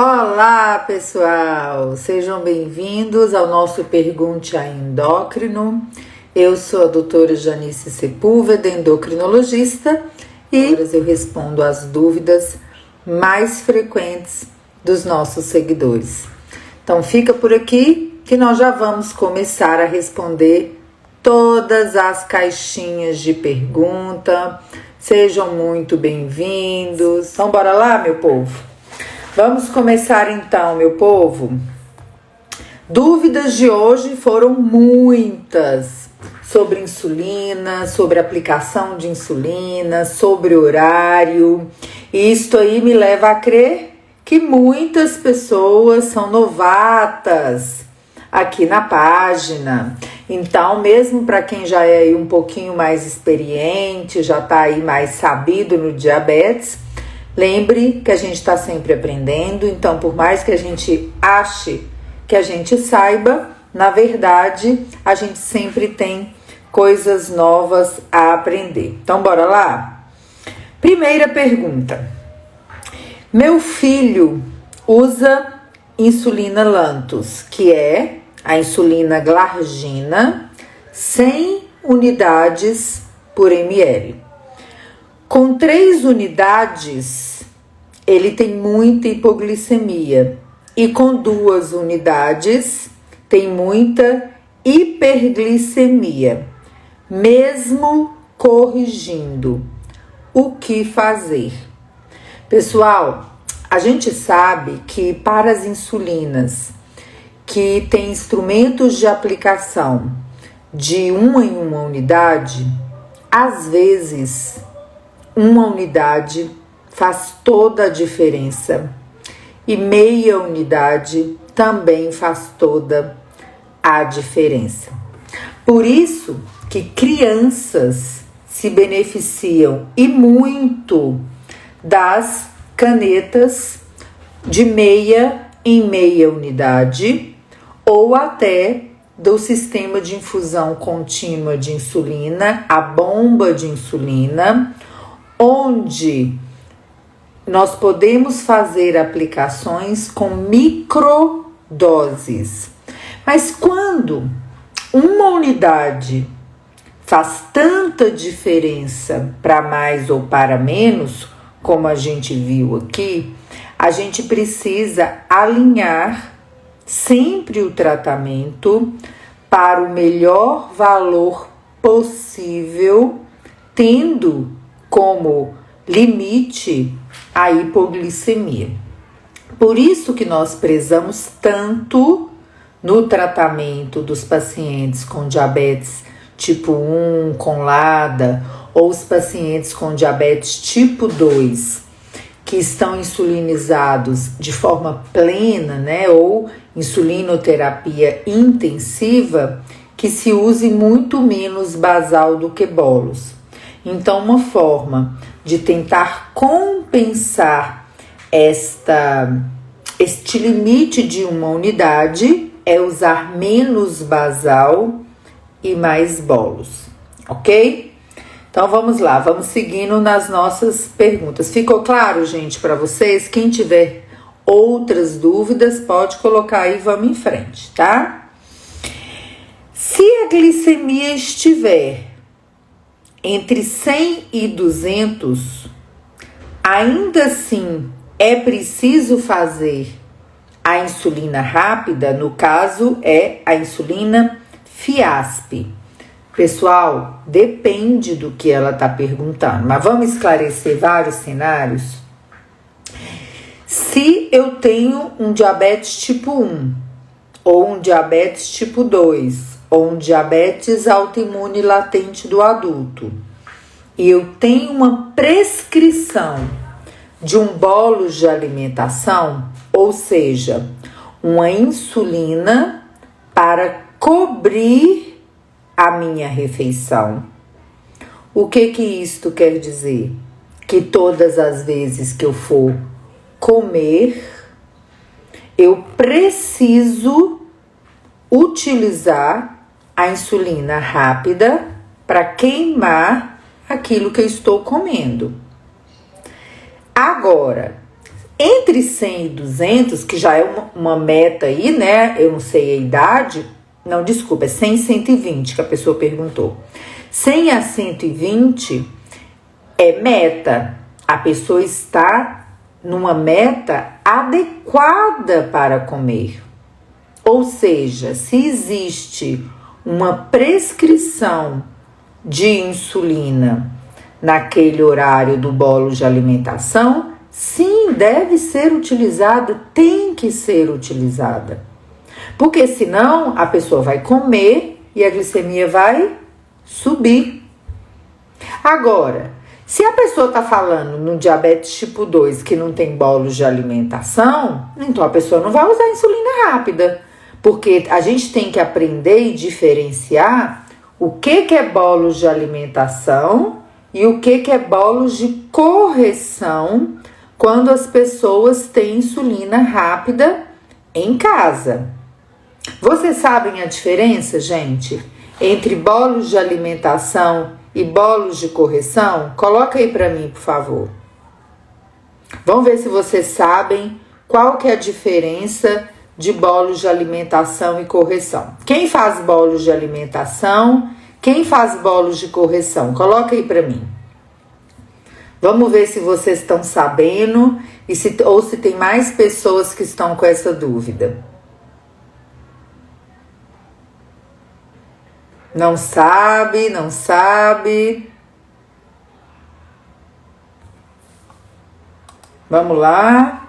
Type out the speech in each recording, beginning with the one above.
Olá, pessoal! Sejam bem-vindos ao nosso Pergunte a Endócrino. Eu sou a doutora Janice Sepúlveda, endocrinologista, e eu respondo às dúvidas mais frequentes dos nossos seguidores. Então, fica por aqui que nós já vamos começar a responder todas as caixinhas de pergunta. Sejam muito bem-vindos. Então, bora lá, meu povo? Vamos começar então, meu povo. Dúvidas de hoje foram muitas sobre insulina, sobre aplicação de insulina, sobre horário. E isto aí me leva a crer que muitas pessoas são novatas aqui na página. Então, mesmo para quem já é aí um pouquinho mais experiente, já está aí mais sabido no diabetes, lembre que a gente está sempre aprendendo. Então, por mais que a gente ache que a gente saiba, na verdade, a gente sempre tem coisas novas a aprender. Então, bora lá? Primeira pergunta. Meu filho usa insulina Lantus, que é a insulina glargina, 100 unidades por ml. Com 3 unidades, ele tem muita hipoglicemia. E com 2 unidades, tem muita hiperglicemia. Mesmo corrigindo, o que fazer? Pessoal, a gente sabe que para as insulinas que tem instrumentos de aplicação de 1 em 1 unidade, às vezes 1 unidade faz toda a diferença e meia unidade também faz toda a diferença. Por isso que crianças se beneficiam e muito das canetas de meia em meia unidade ou até do sistema de infusão contínua de insulina, a bomba de insulina, onde nós podemos fazer aplicações com microdoses. Mas quando uma unidade faz tanta diferença para mais ou para menos, como a gente viu aqui, a gente precisa alinhar sempre o tratamento para o melhor valor possível, tendo como limite a hipoglicemia. Por isso que nós prezamos tanto no tratamento dos pacientes com diabetes tipo 1, com LADA, ou os pacientes com diabetes tipo 2, que estão insulinizados de forma plena, né, ou insulinoterapia intensiva, que se use muito menos basal do que bolos. Então, uma forma de tentar compensar este limite de 1 unidade é usar menos basal e mais bolos, ok? Então, vamos lá, vamos seguindo nas nossas perguntas. Ficou claro, gente, para vocês? Quem tiver outras dúvidas, pode colocar aí, vamos em frente, tá? Se a glicemia estiver entre 100 e 200, ainda assim é preciso fazer a insulina rápida, no caso é a insulina Fiasp. Pessoal, depende do que ela está perguntando, mas vamos esclarecer vários cenários. Se eu tenho um diabetes tipo 1, ou um diabetes tipo 2, ou um diabetes autoimune latente do adulto, e eu tenho uma prescrição de um bolo de alimentação, ou seja, uma insulina para cobrir a minha refeição. O que isto quer dizer? Que todas as vezes que eu for comer, eu preciso utilizar a insulina rápida para queimar aquilo que eu estou comendo. Agora, Entre 100 e 200, que já é uma meta aí, né? Eu não sei a idade. Não, desculpa, é 100 e 120 que a pessoa perguntou. 100 a 120 é meta. A pessoa está numa meta adequada para comer. Ou seja, se existe uma prescrição de insulina naquele horário do bolo de alimentação, sim, deve ser utilizada, tem que ser utilizada. Porque senão a pessoa vai comer e a glicemia vai subir. Agora, se a pessoa está falando no diabetes tipo 2 que não tem bolos de alimentação, então a pessoa não vai usar insulina rápida. Porque a gente tem que aprender e diferenciar o que é bolos de alimentação e o que é bolos de correção quando as pessoas têm insulina rápida em casa. Vocês sabem a diferença, gente, entre bolos de alimentação e bolos de correção? Coloca aí para mim, por favor. Vamos ver se vocês sabem qual que é a diferença de bolos de alimentação e correção. Quem faz bolos de alimentação? Quem faz bolos de correção? Coloca aí para mim. Vamos ver se vocês estão sabendo ou se tem mais pessoas que estão com essa dúvida. Não sabe, não sabe. Vamos lá.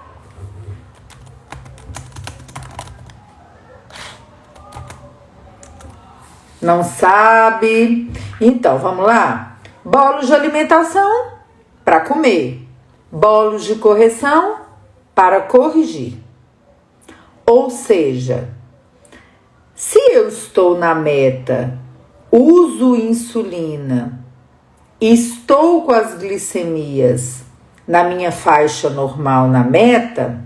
Não sabe. Então, vamos lá. Bolos de alimentação para comer. Bolos de correção para corrigir. Ou seja, se eu estou na meta, uso insulina, estou com as glicemias na minha faixa normal na meta,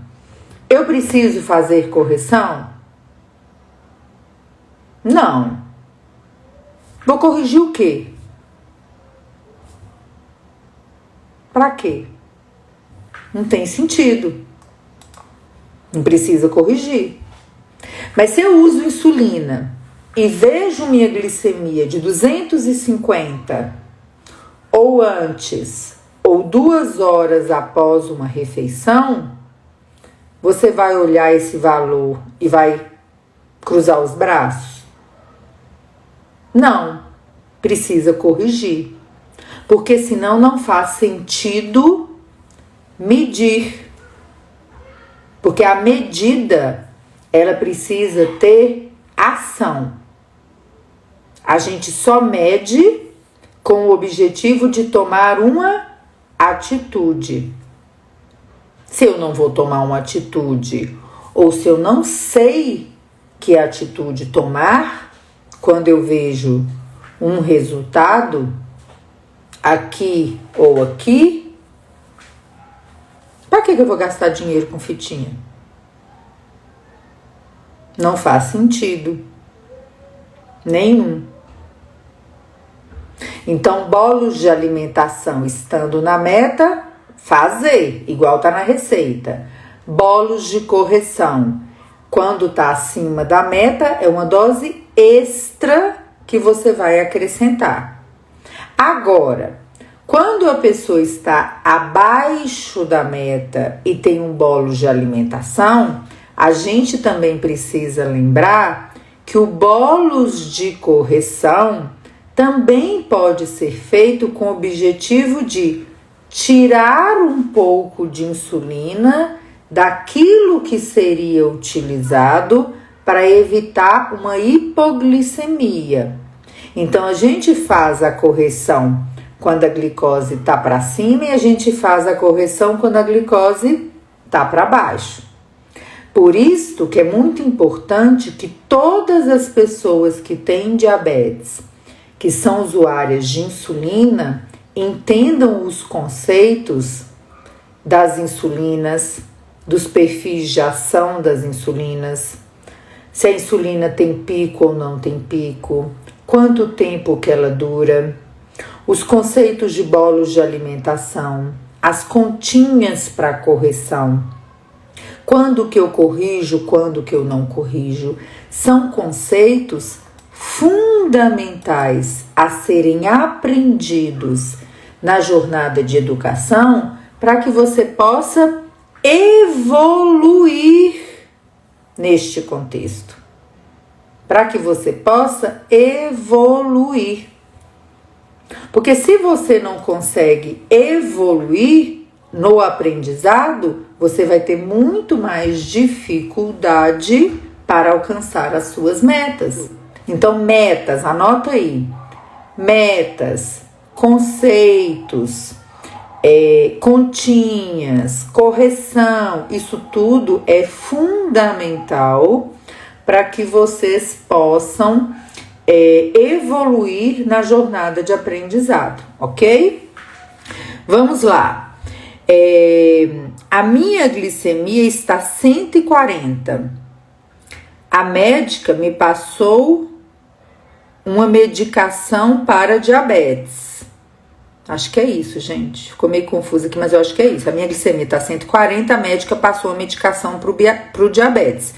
eu preciso fazer correção? Não. Vou corrigir o quê? Para quê? Não tem sentido. Não precisa corrigir. Mas se eu uso insulina e vejo minha glicemia de 250 ou antes ou 2 horas após uma refeição, você vai olhar esse valor e vai cruzar os braços? Não, precisa corrigir, porque senão não faz sentido medir, porque a medida, ela precisa ter ação. A gente só mede com o objetivo de tomar uma atitude. Se eu não vou tomar uma atitude, ou se eu não sei que atitude tomar, quando eu vejo um resultado aqui ou aqui, para que eu vou gastar dinheiro com fitinha? Não faz sentido nenhum. Então, bolos de alimentação estando na meta, fazer, igual tá na receita. Bolos de correção, quando tá acima da meta, é uma dose extra que você vai acrescentar. Agora, quando a pessoa está abaixo da meta e tem um bolo de alimentação, a gente também precisa lembrar que o bolos de correção também pode ser feito com o objetivo de tirar um pouco de insulina daquilo que seria utilizado para evitar uma hipoglicemia. Então, a gente faz a correção quando a glicose está para cima e a gente faz a correção quando a glicose está para baixo. Por isso que é muito importante que todas as pessoas que têm diabetes, que são usuárias de insulina, entendam os conceitos das insulinas, dos perfis de ação das insulinas, se a insulina tem pico ou não tem pico, quanto tempo que ela dura, os conceitos de bolos de alimentação, as continhas para correção. Quando que eu corrijo, quando que eu não corrijo, são conceitos fundamentais a serem aprendidos na jornada de educação para que você possa evoluir neste contexto. Para que você possa evoluir. Porque se você não consegue evoluir no aprendizado, você vai ter muito mais dificuldade para alcançar as suas metas. Então, metas, anota aí. Metas, conceitos, continhas, correção, isso tudo é fundamental para que vocês possam evoluir na jornada de aprendizado, ok? Vamos lá. A minha glicemia está 140. A médica me passou uma medicação para diabetes. Acho que é isso, gente. Ficou meio confuso aqui, mas eu acho que é isso. A minha glicemia está 140, a médica passou a medicação para o diabetes.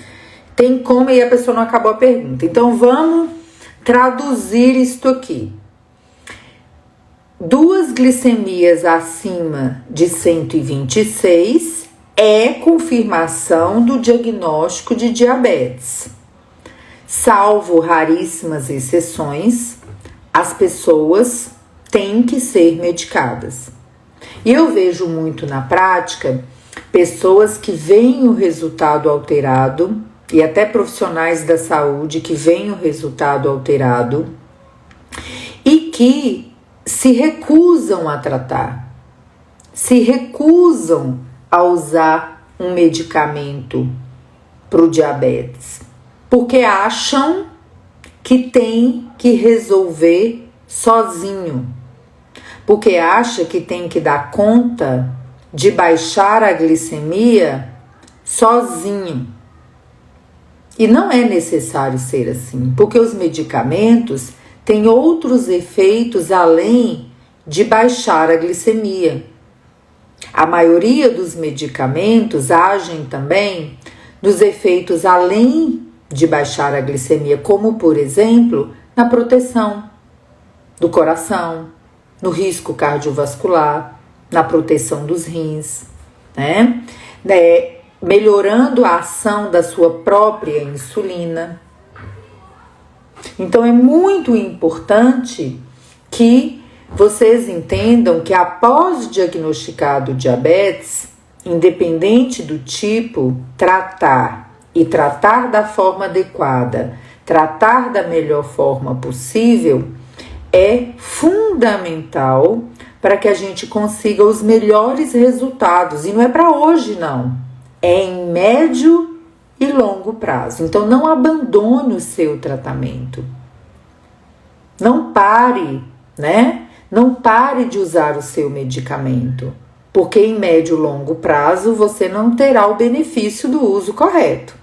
Tem como, e a pessoa não acabou a pergunta. Então, vamos traduzir isto aqui. 2 glicemias acima de 126 é confirmação do diagnóstico de diabetes. Salvo raríssimas exceções, as pessoas têm que ser medicadas. E eu vejo muito na prática pessoas que veem o resultado alterado, e até profissionais da saúde que veem o resultado alterado e que se recusam a tratar, se recusam a usar um medicamento para o diabetes, porque acham que tem que resolver sozinho, porque acha que tem que dar conta de baixar a glicemia sozinho. E não é necessário ser assim, porque os medicamentos têm outros efeitos além de baixar a glicemia. A maioria dos medicamentos agem também nos efeitos além de baixar a glicemia, como, por exemplo, na proteção do coração, no risco cardiovascular, na proteção dos rins, né? Melhorando a ação da sua própria insulina. Então é muito importante que vocês entendam que após diagnosticado o diabetes, independente do tipo, tratar da forma adequada, tratar da melhor forma possível é fundamental para que a gente consiga os melhores resultados. E não é para hoje, não. É em médio e longo prazo. Então, não abandone o seu tratamento. Não pare, né? Não pare de usar o seu medicamento, porque em médio e longo prazo você não terá o benefício do uso correto.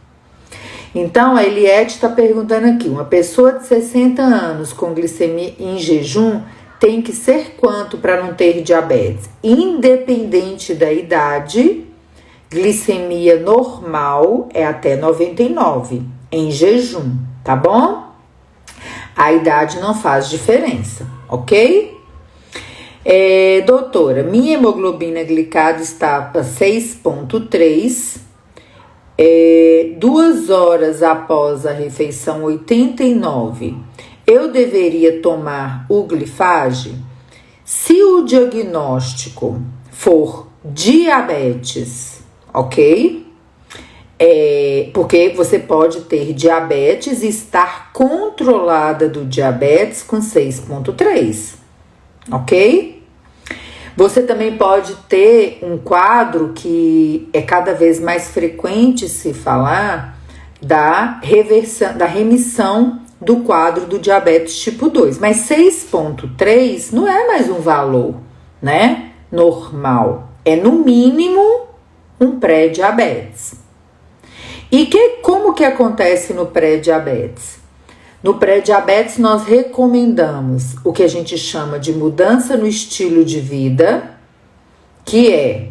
Então, a Eliette está perguntando aqui, uma pessoa de 60 anos com glicemia em jejum tem que ser quanto para não ter diabetes? Independente da idade, glicemia normal é até 99 em jejum, tá bom? A idade não faz diferença, ok? Doutora, minha hemoglobina glicada está para 6,3, 2 horas após a refeição 89. Eu deveria tomar o Glifage? Se o diagnóstico for diabetes, ok? Porque você pode ter diabetes e estar controlada do diabetes com 6,3, ok? Você também pode ter um quadro que é cada vez mais frequente se falar da remissão do quadro do diabetes tipo 2, mas 6,3 não é mais um valor, né, normal, é no mínimo um pré-diabetes. E como que acontece no pré-diabetes? No pré-diabetes nós recomendamos o que a gente chama de mudança no estilo de vida, que é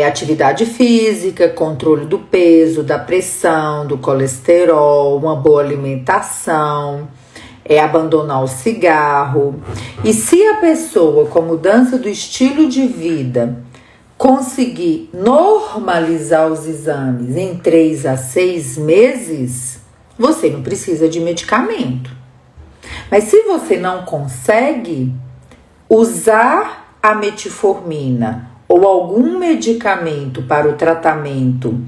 atividade física, controle do peso, da pressão, do colesterol, uma boa alimentação, abandonar o cigarro. E se a pessoa, com a mudança do estilo de vida, conseguir normalizar os exames em 3 a 6 meses, você não precisa de medicamento. Mas se você não consegue usar a metformina ou algum medicamento para o tratamento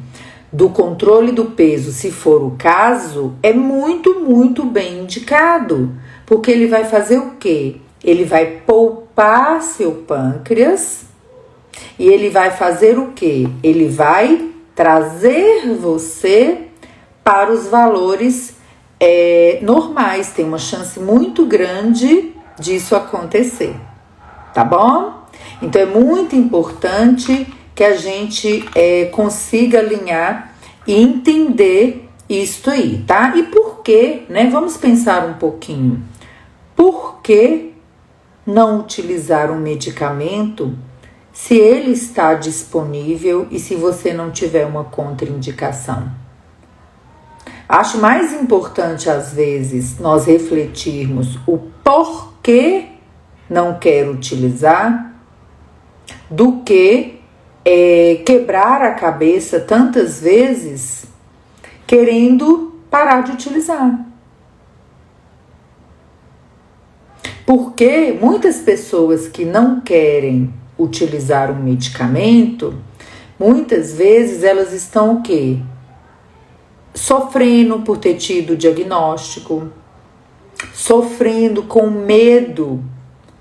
do controle do peso, se for o caso, é muito, muito bem indicado. Porque ele vai fazer o quê? Ele vai poupar seu pâncreas e ele vai fazer o quê? Ele vai trazer você para os valores normais. Tem uma chance muito grande disso acontecer, tá bom? Então é muito importante que a gente consiga alinhar e entender isto aí, tá? E por quê, né? Vamos pensar um pouquinho. Por que não utilizar um medicamento se ele está disponível e se você não tiver uma contraindicação? Acho mais importante, às vezes, nós refletirmos o porquê não quero utilizar do que quebrar a cabeça tantas vezes querendo parar de utilizar. Porque muitas pessoas que não querem utilizar um medicamento, muitas vezes elas estão o quê? Sofrendo por ter tido diagnóstico, sofrendo com medo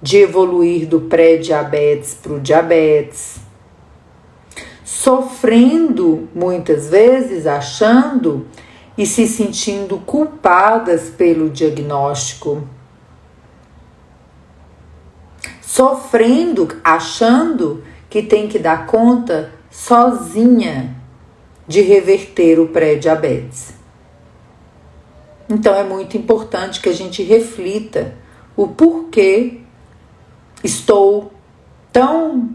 de evoluir do pré-diabetes para o diabetes, sofrendo muitas vezes achando e se sentindo culpadas pelo diagnóstico, sofrendo achando que tem que dar conta sozinha de reverter o pré-diabetes. Então é muito importante que a gente reflita o porquê estou tão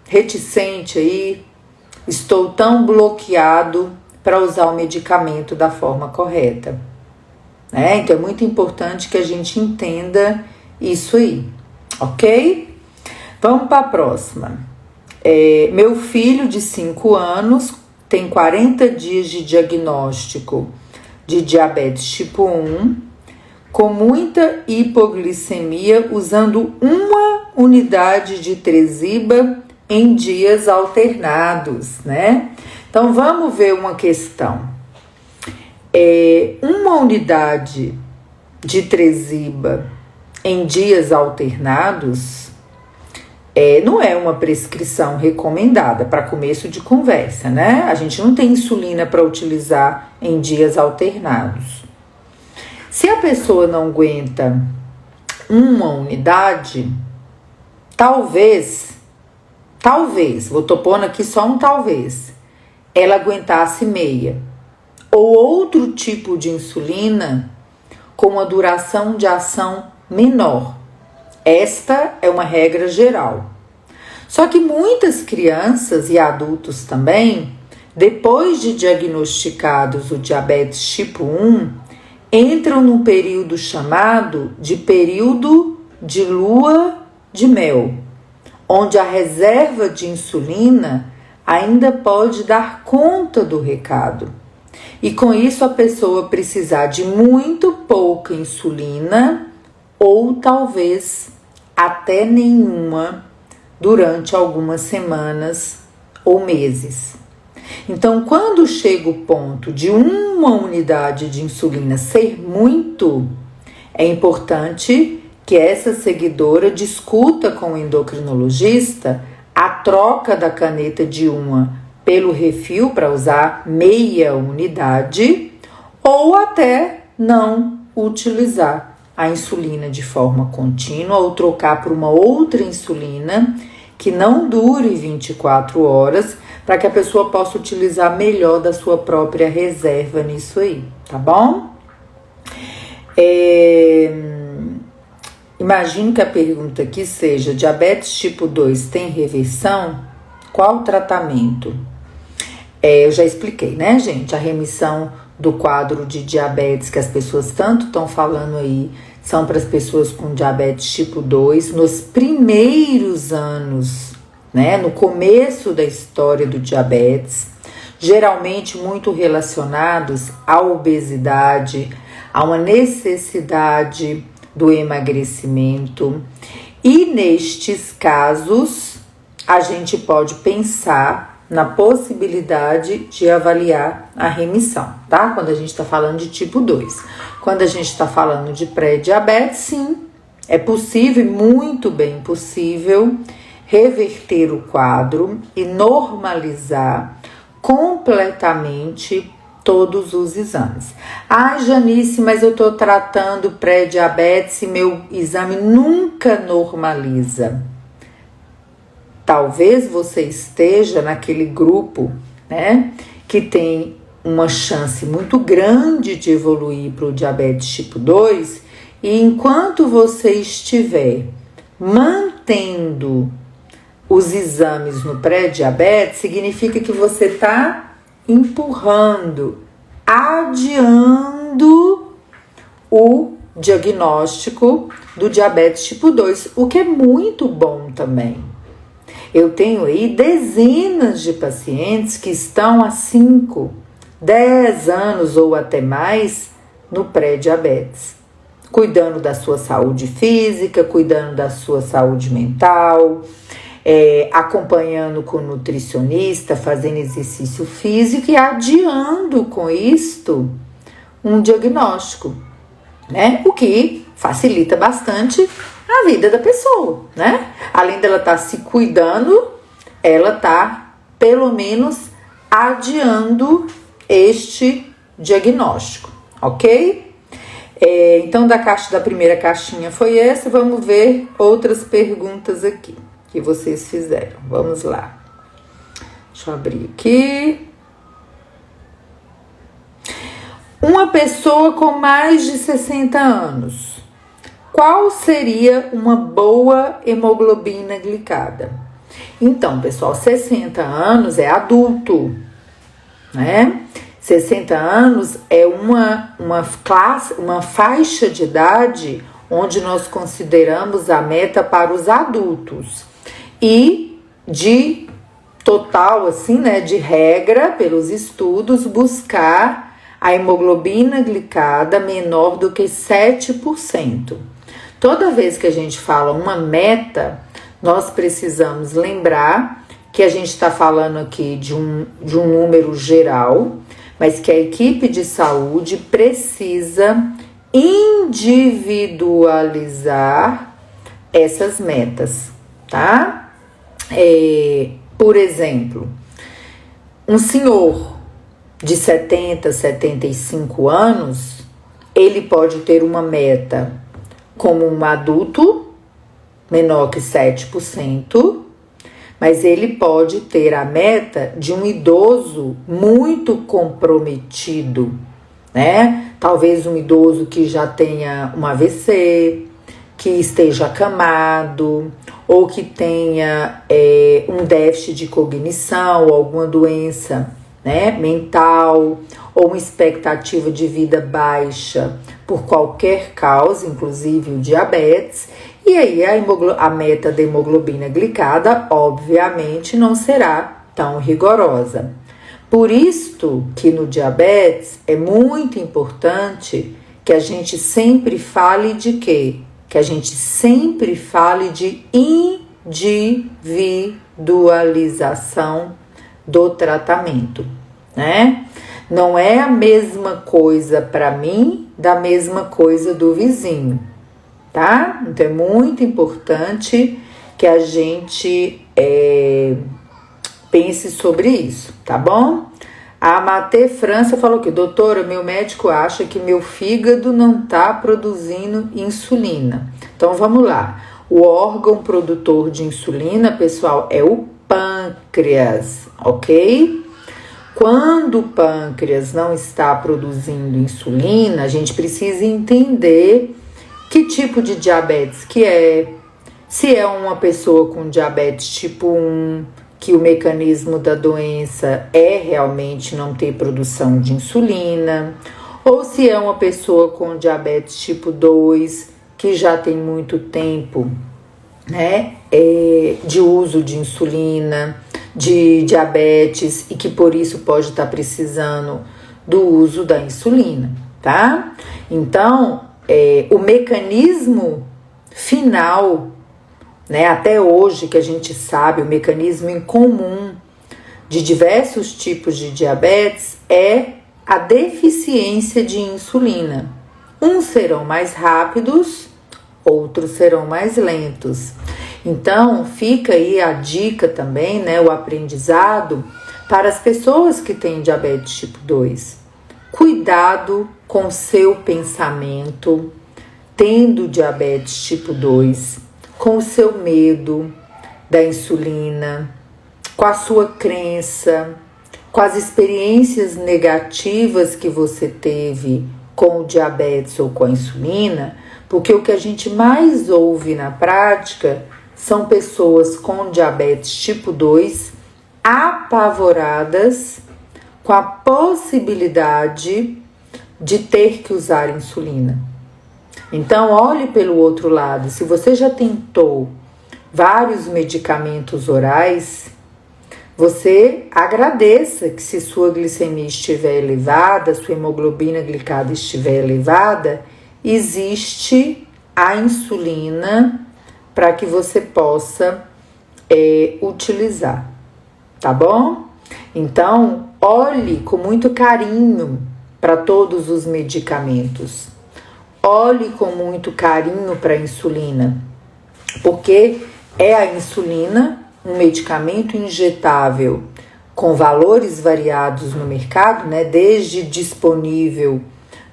reticente aí, estou tão bloqueado para usar o medicamento da forma correta, né? Então é muito importante que a gente entenda isso aí, ok? Vamos para a próxima. Meu filho de 5 anos tem 40 dias de diagnóstico de diabetes tipo 1, com muita hipoglicemia, usando 1 unidade de Tresiba em dias alternados, né? Então, vamos ver uma questão. 1 unidade de Tresiba em dias alternados não é uma prescrição recomendada para começo de conversa, né? A gente não tem insulina para utilizar em dias alternados. Se a pessoa não aguenta 1 unidade, talvez, vou pondo aqui só um talvez, ela aguentasse meia. Ou outro tipo de insulina com uma duração de ação menor. Esta é uma regra geral. Só que muitas crianças e adultos também, depois de diagnosticados o diabetes tipo 1, entram num período chamado de período de lua de mel, onde a reserva de insulina ainda pode dar conta do recado. E com isso a pessoa precisar de muito pouca insulina ou talvez até nenhuma durante algumas semanas ou meses. Então, quando chega o ponto de 1 unidade de insulina ser muito, é importante que essa seguidora discuta com o endocrinologista a troca da caneta de 1 pelo refil para usar meia unidade ou até não utilizar a insulina de forma contínua ou trocar por uma outra insulina que não dure 24 horas para que a pessoa possa utilizar melhor da sua própria reserva nisso aí, tá bom? Imagino que a pergunta aqui seja: diabetes tipo 2 tem reversão? Qual o tratamento? Eu já expliquei, né, gente? A remissão do quadro de diabetes que as pessoas tanto estão falando aí são para as pessoas com diabetes tipo 2 nos primeiros anos, né? No começo da história do diabetes, geralmente muito relacionados à obesidade, a uma necessidade do emagrecimento. E nestes casos, a gente pode pensar na possibilidade de avaliar a remissão, tá? Quando a gente está falando de tipo 2. Quando a gente está falando de pré-diabetes, sim, é possível, muito bem possível, reverter o quadro e normalizar completamente todos os exames. Ai, Janice, mas eu tô tratando pré-diabetes e meu exame nunca normaliza. Talvez você esteja naquele grupo, né, que tem uma chance muito grande de evoluir para o diabetes tipo 2, e enquanto você estiver mantendo os exames no pré-diabetes, significa que você está empurrando, adiando o diagnóstico do diabetes tipo 2, o que é muito bom também. Eu tenho aí dezenas de pacientes que estão há 5, 10 anos ou até mais no pré-diabetes, cuidando da sua saúde física, cuidando da sua saúde mental, acompanhando com o nutricionista, fazendo exercício físico e adiando com isto um diagnóstico, né? O que facilita bastante a vida da pessoa, né? Além dela estar se cuidando, ela está pelo menos adiando este diagnóstico, ok? Então da primeira caixinha foi essa. Vamos ver outras perguntas aqui que vocês fizeram. Vamos lá. Deixa eu abrir aqui. Uma pessoa com mais de 60 anos, qual seria uma boa hemoglobina glicada? Então, pessoal, 60 anos é adulto, né? 60 anos é uma faixa de idade onde nós consideramos a meta para os adultos. E de total, assim, né, de regra, pelos estudos, buscar a hemoglobina glicada menor do que 7%. Toda vez que a gente fala uma meta, nós precisamos lembrar que a gente está falando aqui de um número geral, mas que a equipe de saúde precisa individualizar essas metas, tá? Por exemplo, um senhor de 70, 75 anos, ele pode ter uma meta como um adulto, menor que 7%, mas ele pode ter a meta de um idoso muito comprometido, né? Talvez um idoso que já tenha um AVC, que esteja acamado, ou que tenha um déficit de cognição, ou alguma doença, né, mental, ou uma expectativa de vida baixa por qualquer causa, inclusive o diabetes, e aí a meta da hemoglobina glicada, obviamente, não será tão rigorosa. Por isto que no diabetes é muito importante que a gente sempre fale de quê? Que a gente sempre fale de individualização do tratamento, né? Não é a mesma coisa para mim da mesma coisa do vizinho, tá? Então é muito importante que a gente pense sobre isso, tá bom? A Matê França falou que, doutora, meu médico acha que meu fígado não tá produzindo insulina. Então vamos lá. O órgão produtor de insulina, pessoal, é o pâncreas, ok? Quando o pâncreas não está produzindo insulina, a gente precisa entender que tipo de diabetes que é. Se é uma pessoa com diabetes tipo 1, que o mecanismo da doença é realmente não ter produção de insulina, ou se é uma pessoa com diabetes tipo 2, que já tem muito tempo, né, de uso de insulina, de diabetes, e que por isso pode estar precisando do uso da insulina, tá? Então, o mecanismo final, né, até hoje que a gente sabe, o mecanismo em comum de diversos tipos de diabetes é a deficiência de insulina. Uns serão mais rápidos, outros serão mais lentos. Então, fica aí a dica também, né, o aprendizado para as pessoas que têm diabetes tipo 2. Cuidado com seu pensamento, tendo diabetes tipo 2, com o seu medo da insulina, com a sua crença, com as experiências negativas que você teve com o diabetes ou com a insulina, porque o que a gente mais ouve na prática são pessoas com diabetes tipo 2 apavoradas com a possibilidade de ter que usar insulina. Então, olhe pelo outro lado. Se você já tentou vários medicamentos orais, você agradeça que, se sua glicemia estiver elevada, sua hemoglobina glicada estiver elevada, existe a insulina para que você possa utilizar, tá bom? Então, olhe com muito carinho para todos os medicamentos. Olhe com muito carinho para a insulina, porque é a insulina, um medicamento injetável com valores variados no mercado, né? Desde disponível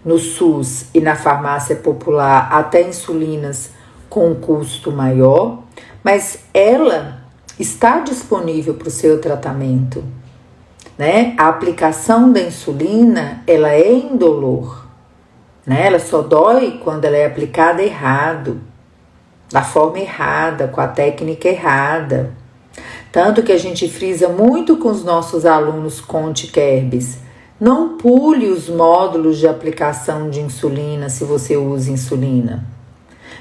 no SUS e na farmácia popular até insulinas com um custo maior, mas ela está disponível para o seu tratamento, né? A aplicação da insulina, ela é indolor, né? Ela só dói quando ela é aplicada errado, da forma errada, com a técnica errada. Tanto que a gente frisa muito com os nossos alunos Conte-Kerbs. Não pule os módulos de aplicação de insulina se você usa insulina.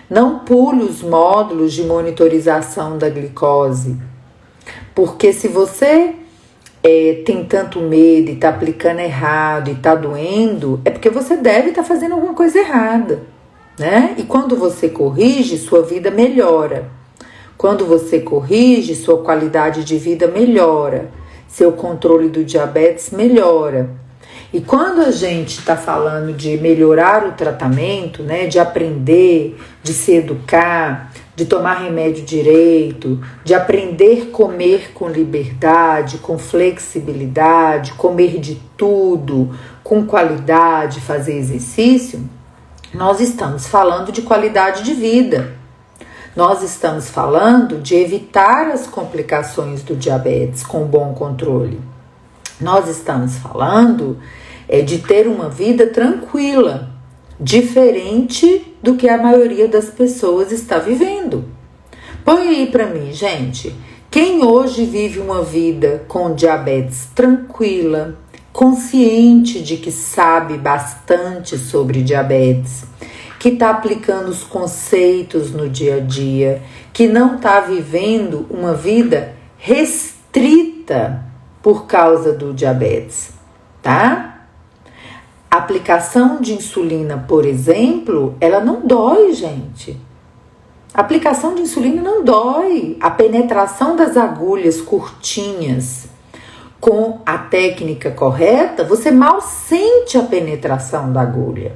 Não pule os módulos de monitorização da glicose. Porque se você tem tanto medo e está aplicando errado e está doendo, é porque você deve estar fazendo alguma coisa errada, né? E quando você corrige, sua vida melhora. Quando você corrige, sua qualidade de vida melhora. Seu controle do diabetes melhora. E quando a gente está falando de melhorar o tratamento, né, de aprender, de se educar, de tomar remédio direito, de aprender a comer com liberdade, com flexibilidade, comer de tudo, com qualidade, fazer exercício, nós estamos falando de qualidade de vida. Nós estamos falando de evitar as complicações do diabetes com bom controle. Nós estamos falando de ter uma vida tranquila, diferente do que a maioria das pessoas está vivendo. Põe aí para mim, gente, quem hoje vive uma vida com diabetes tranquila, consciente de que sabe bastante sobre diabetes, que está aplicando os conceitos no dia a dia, que não está vivendo uma vida restrita por causa do diabetes, tá? A aplicação de insulina, por exemplo, ela não dói, gente. A aplicação de insulina não dói. A penetração das agulhas curtinhas com a técnica correta, você mal sente a penetração da agulha.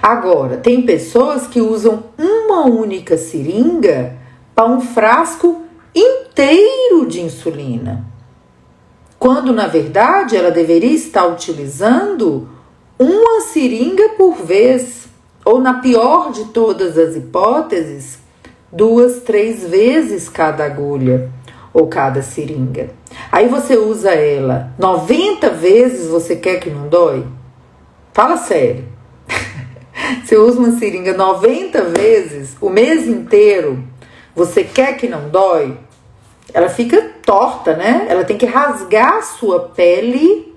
Agora, tem pessoas que usam uma única seringa para um frasco inteiro de insulina, quando na verdade ela deveria estar utilizando uma seringa por vez, ou na pior de todas as hipóteses, 2, 3 vezes cada agulha ou cada seringa. Aí você usa ela 90 vezes, você quer que não dói? Fala sério. Você usa uma seringa 90 vezes, o mês inteiro, você quer que não dói? ela fica torta, né? Ela tem que rasgar a sua pele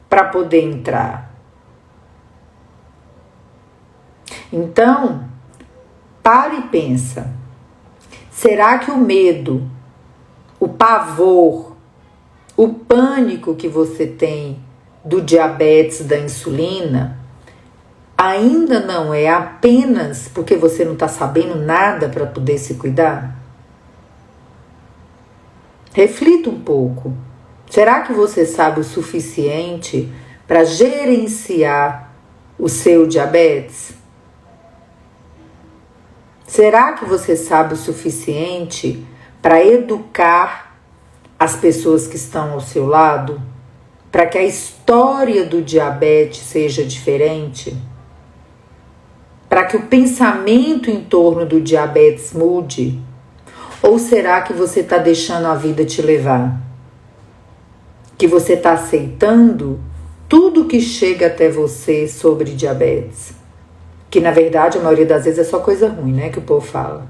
para poder entrar. Então, para e pensa. Será que o medo, o pavor, o pânico que você tem do diabetes, da insulina, ainda não é apenas porque você não está sabendo nada para poder se cuidar? Reflita um pouco. Será que você sabe o suficiente para gerenciar o seu diabetes? Será que você sabe o suficiente para educar as pessoas que estão ao seu lado? Para que a história do diabetes seja diferente? Para que o pensamento em torno do diabetes mude? Ou será que você está deixando a vida te levar? Que você está aceitando tudo que chega até você sobre diabetes? Que na verdade a maioria das vezes é só coisa ruim, né, que o povo fala.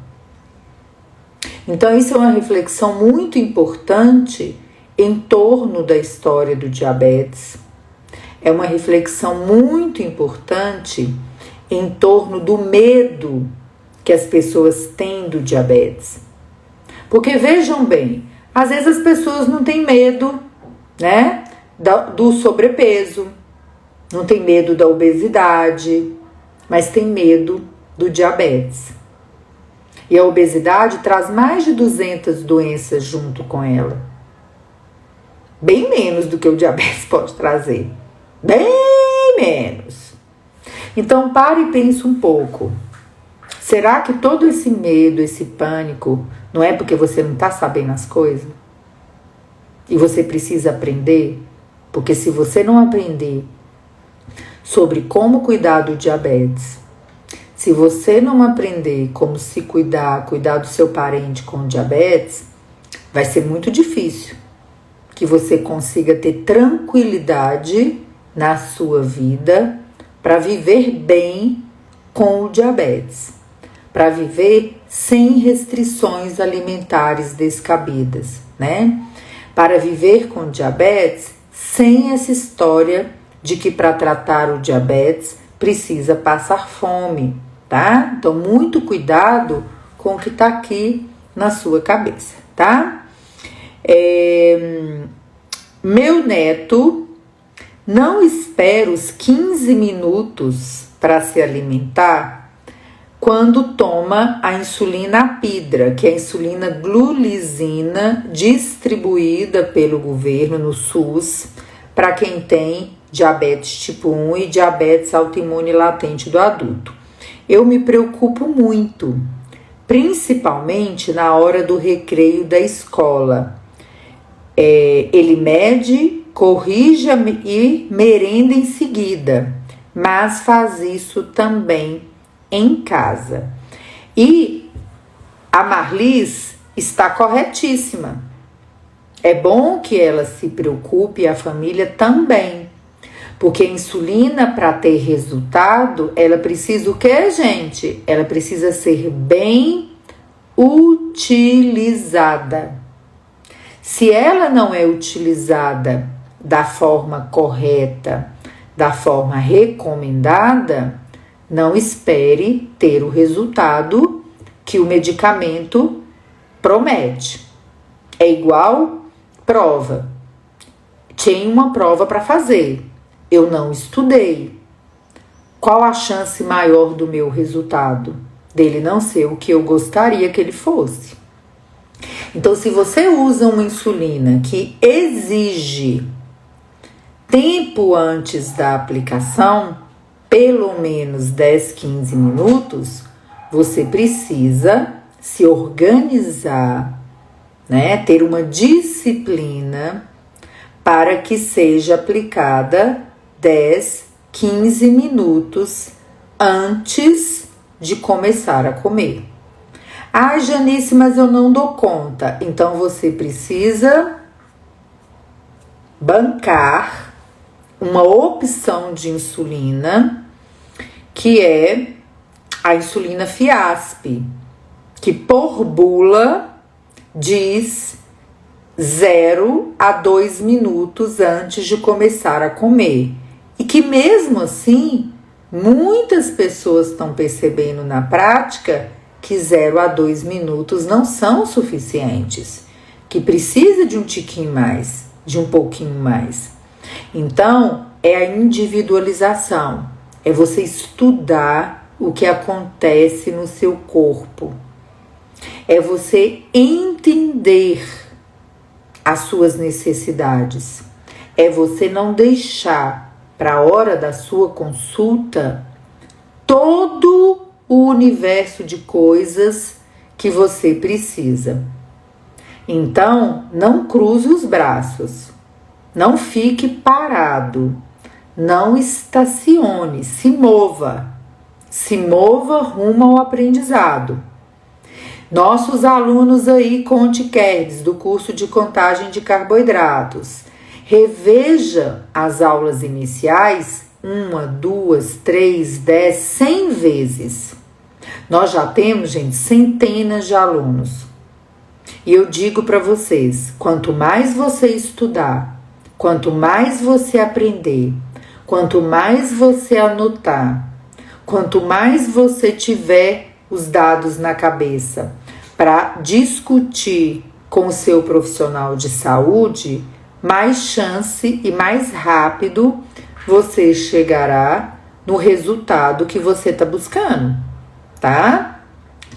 Então isso é uma reflexão muito importante em torno da história do diabetes. É uma reflexão muito importante em torno do medo que as pessoas têm do diabetes. Porque vejam bem, às vezes as pessoas não têm medo, né, do sobrepeso, não tem medo da obesidade, mas tem medo do diabetes. E a obesidade traz mais de 200 doenças junto com ela. Bem menos do que o diabetes pode trazer. Bem menos. Então pare e pense um pouco. Será que todo esse medo, esse pânico, não é porque você não está sabendo as coisas? E você precisa aprender? Porque se você não aprender sobre como cuidar do diabetes, se você não aprender como se cuidar do seu parente com diabetes, vai ser muito difícil que você consiga ter tranquilidade na sua vida para viver bem com o diabetes, para viver sem restrições alimentares descabidas, né? Para viver com diabetes sem essa história de que para tratar o diabetes precisa passar fome, tá? Então, muito cuidado com o que tá aqui na sua cabeça, tá? Meu neto não espera os 15 minutos para se alimentar quando toma a insulina Apidra, que é a insulina glulisina distribuída pelo governo no SUS para quem tem diabetes tipo 1 e diabetes autoimune latente do adulto. Eu me preocupo muito, principalmente na hora do recreio da escola. Ele mede, corrige e merenda em seguida, mas faz isso também em casa. E a Marlis está corretíssima. É bom que ela se preocupe e a família também. Porque a insulina, para ter resultado, ela precisa o quê, gente? Ela precisa ser bem utilizada. Se ela não é utilizada da forma correta, da forma recomendada, não espere ter o resultado que o medicamento promete. É igual prova. Tem uma prova para fazer. Eu não estudei. Qual a chance maior do meu resultado? Dele não ser o que eu gostaria que ele fosse. Então, se você usa uma insulina que exige tempo antes da aplicação, pelo menos 10, 15 minutos, você precisa se organizar, né? Ter uma disciplina para que seja aplicada 10, 15 minutos antes de começar a comer. Ah, Janice, mas eu não dou conta. Então você precisa bancar uma opção de insulina, que é a insulina Fiasp, que por bula diz 0 a 2 minutos antes de começar a comer. E que mesmo assim, muitas pessoas estão percebendo na prática que 0 a 2 minutos não são suficientes, que precisa de um tiquinho mais, de um pouquinho mais. Então, é a individualização, é você estudar o que acontece no seu corpo, é você entender as suas necessidades, é você não deixar para a hora da sua consulta todo o universo de coisas que você precisa. Então, não cruze os braços, não fique parado, não estacione, se mova rumo ao aprendizado. Nossos alunos aí com antiqueres do curso de contagem de carboidratos, reveja as aulas iniciais 1, 2, 3, 10, 100 vezes. Nós já temos, gente, centenas de alunos. E eu digo para vocês, quanto mais você estudar, quanto mais você aprender, quanto mais você anotar, quanto mais você tiver os dados na cabeça para discutir com o seu profissional de saúde, mais chance e mais rápido você chegará no resultado que você está buscando, tá?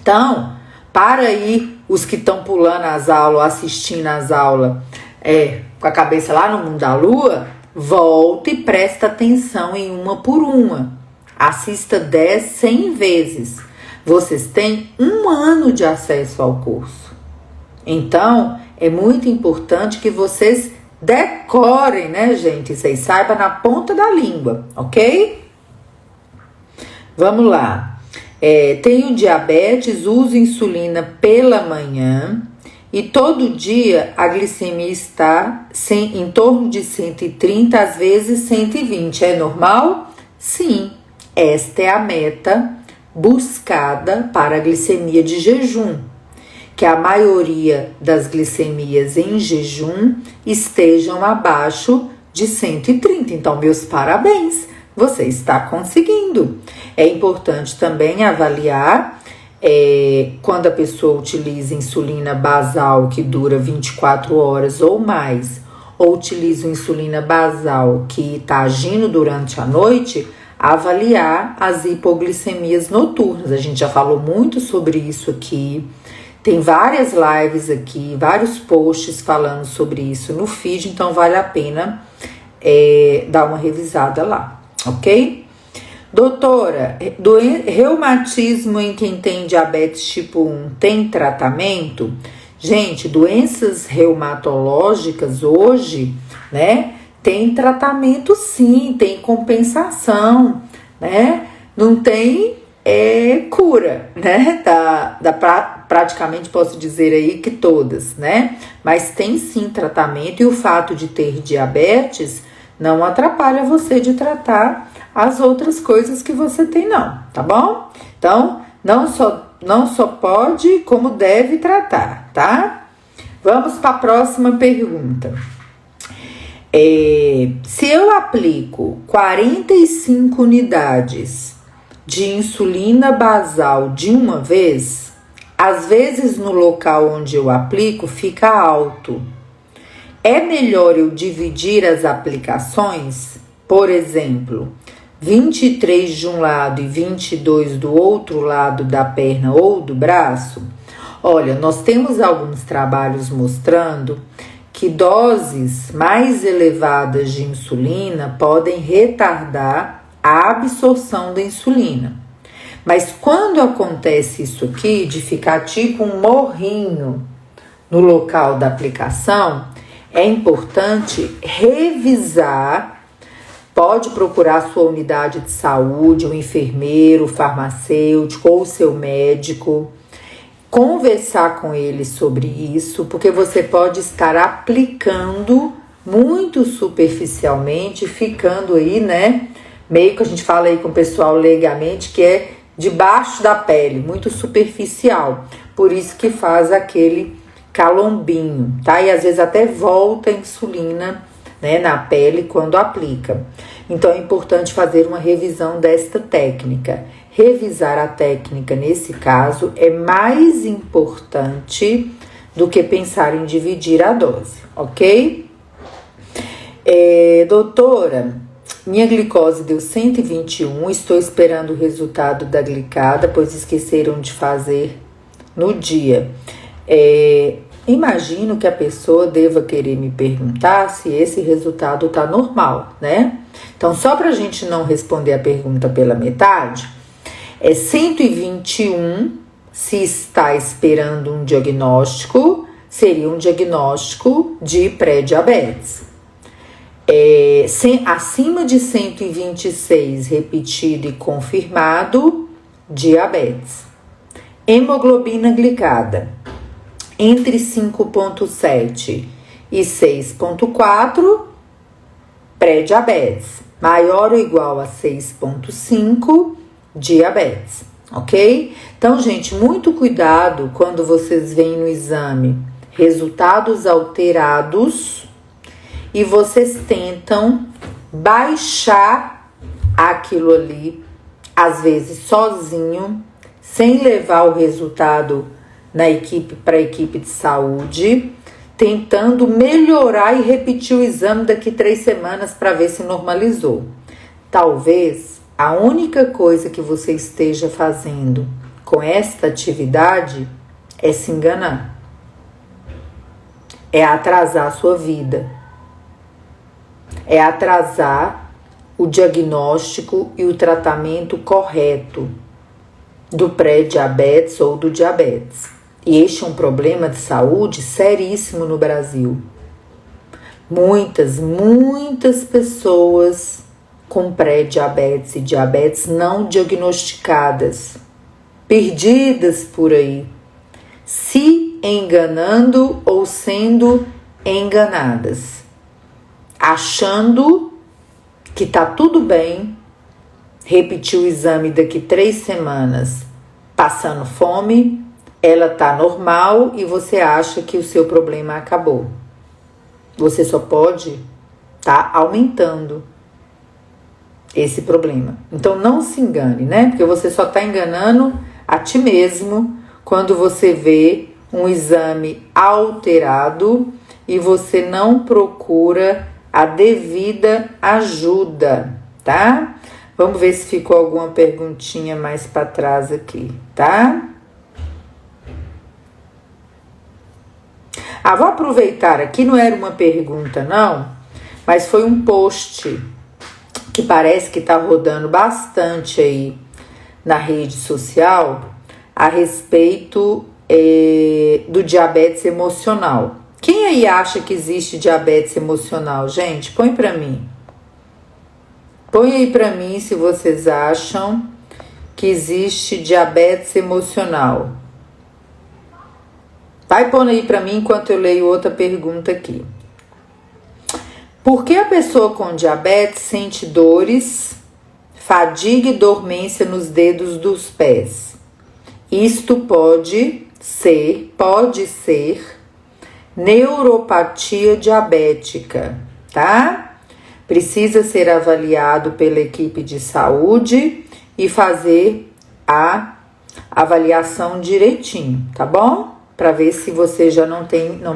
Então, para aí os que estão pulando as aulas, assistindo as aulas, com a cabeça lá no mundo da lua, volta e presta atenção em uma por uma. Assista 10, 100 vezes. Vocês têm 1 ano de acesso ao curso. Então, é muito importante que vocês decorem, né, gente? Vocês saibam na ponta da língua, ok? Vamos lá. Tenho diabetes, uso insulina pela manhã e todo dia a glicemia está em torno de 130, às vezes 120. É normal? Sim, esta é a meta buscada para a glicemia de jejum, que a maioria das glicemias em jejum estejam abaixo de 130. Então, meus parabéns, você está conseguindo. É importante também avaliar quando a pessoa utiliza insulina basal que dura 24 horas ou mais, ou utiliza insulina basal que está agindo durante a noite, avaliar as hipoglicemias noturnas. A gente já falou muito sobre isso aqui. Tem várias lives aqui, vários posts falando sobre isso no feed, então vale a pena dar uma revisada lá, ok? Doutora, reumatismo em quem tem diabetes tipo 1 tem tratamento? Gente, doenças reumatológicas hoje, né, tem tratamento sim, tem compensação, né, não tem cura, né, praticamente posso dizer aí que todas, né, mas tem sim tratamento e o fato de ter diabetes não atrapalha você de tratar as outras coisas que você tem não, tá bom? Então, não só pode, como deve tratar, tá? Vamos para a próxima pergunta. Se eu aplico 45 unidades de insulina basal de uma vez, às vezes no local onde eu aplico fica alto. É melhor eu dividir as aplicações? Por exemplo, 23 de um lado e 22 do outro lado da perna ou do braço? Olha, nós temos alguns trabalhos mostrando que doses mais elevadas de insulina podem retardar a absorção da insulina. Mas quando acontece isso aqui, de ficar tipo um morrinho no local da aplicação, é importante revisar. Pode procurar sua unidade de saúde, o enfermeiro, o farmacêutico ou o seu médico, conversar com ele sobre isso, porque você pode estar aplicando muito superficialmente, ficando aí, né, meio que a gente fala aí com o pessoal leigamente, que debaixo da pele, muito superficial, por isso que faz aquele calombinho, tá? E às vezes até volta a insulina, né, na pele quando aplica. Então é importante fazer uma revisão desta técnica. Revisar a técnica nesse caso é mais importante do que pensar em dividir a dose, ok? Doutora, minha glicose deu 121, estou esperando o resultado da glicada, pois esqueceram de fazer no dia. Imagino que a pessoa deva querer me perguntar se esse resultado tá normal, né? Então, só pra gente não responder a pergunta pela metade, 121, se está esperando um diagnóstico, seria um diagnóstico de pré-diabetes. Acima de 126 repetido e confirmado, diabetes. Hemoglobina glicada entre 5,7 e 6,4, pré-diabetes. Maior ou igual a 6,5, diabetes, ok? Então, gente, muito cuidado quando vocês veem no exame resultados alterados e vocês tentam baixar aquilo ali, às vezes sozinho, sem levar o resultado para a equipe de saúde, tentando melhorar e repetir o exame daqui 3 semanas para ver se normalizou. Talvez a única coisa que você esteja fazendo com esta atividade é se enganar. É atrasar a sua vida. É atrasar o diagnóstico e o tratamento correto do pré-diabetes ou do diabetes. E este é um problema de saúde seríssimo no Brasil. Muitas pessoas com pré-diabetes e diabetes não diagnosticadas, perdidas por aí, se enganando ou sendo enganadas, achando que tá tudo bem, repetir o exame daqui 3 semanas, passando fome, ela tá normal e você acha que o seu problema acabou. Você só pode tá aumentando esse problema. Então não se engane, né? Porque você só tá enganando a ti mesmo quando você vê um exame alterado e você não procura a devida ajuda, tá? Vamos ver se ficou alguma perguntinha mais para trás aqui, tá? Vou aproveitar aqui, não era uma pergunta não, mas foi um post que parece que tá rodando bastante aí na rede social a respeito do diabetes emocional. Quem aí acha que existe diabetes emocional, gente? Põe pra mim. Põe aí pra mim se vocês acham que existe diabetes emocional. Vai pondo aí pra mim enquanto eu leio outra pergunta aqui. Por que a pessoa com diabetes sente dores, fadiga e dormência nos dedos dos pés? Isto pode ser neuropatia diabética, tá? Precisa ser avaliado pela equipe de saúde e fazer a avaliação direitinho, tá bom? Para ver se você já não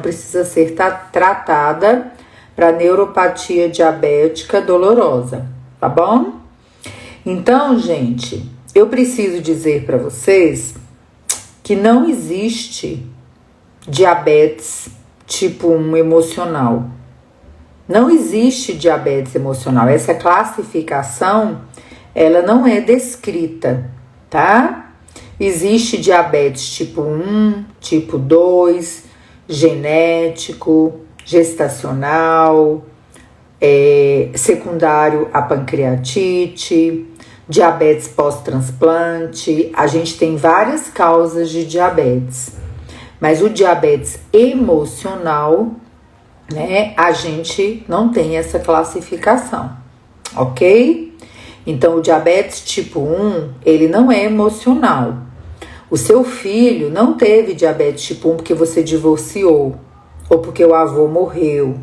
precisa ser tratada para neuropatia diabética dolorosa, tá bom? Então, gente, eu preciso dizer para vocês que não existe diabetes tipo 1 emocional. Não existe diabetes emocional. Essa classificação, ela não é descrita, tá? Existe diabetes tipo 1, tipo 2, genético, gestacional, secundário à pancreatite, diabetes pós-transplante. A gente tem várias causas de diabetes, mas o diabetes emocional, né, a gente não tem essa classificação, ok? Então, o diabetes tipo 1, ele não é emocional. O seu filho não teve diabetes tipo 1 porque você divorciou, ou porque o avô morreu,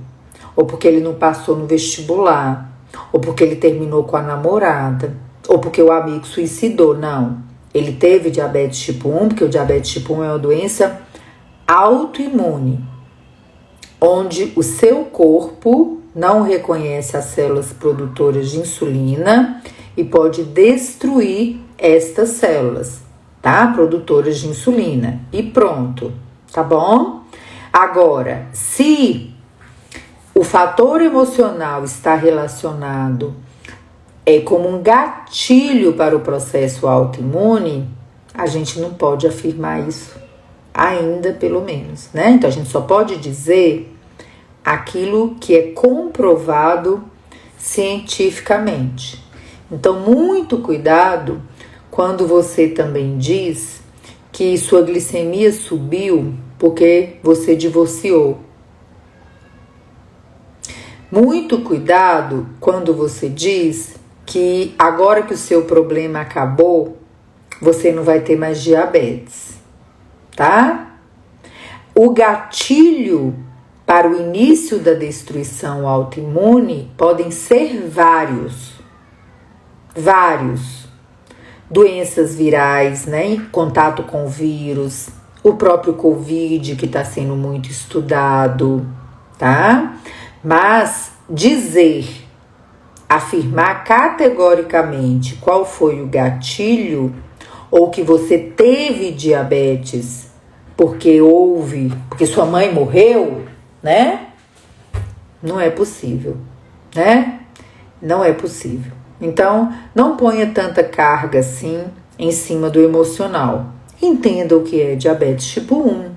ou porque ele não passou no vestibular, ou porque ele terminou com a namorada, ou porque o amigo suicidou. Não. Ele teve diabetes tipo 1 porque o diabetes tipo 1 é uma doença autoimune, onde o seu corpo não reconhece as células produtoras de insulina e pode destruir estas células, tá? Produtoras de insulina. E pronto, tá bom? Agora, se o fator emocional está relacionado como um gatilho para o processo autoimune, a gente não pode afirmar isso, ainda pelo menos, né? Então a gente só pode dizer aquilo que é comprovado cientificamente. Então, muito cuidado quando você também diz que sua glicemia subiu porque você divorciou. Muito cuidado quando você diz que agora que o seu problema acabou, você não vai ter mais diabetes, tá? O gatilho para o início da destruição autoimune podem ser vários. Doenças virais, né? Contato com vírus, o próprio Covid que está sendo muito estudado, tá? Mas afirmar categoricamente qual foi o gatilho ou que você teve diabetes porque sua mãe morreu, né? Não é possível, né? Não é possível. Então, não ponha tanta carga assim em cima do emocional. Entenda o que é diabetes tipo 1.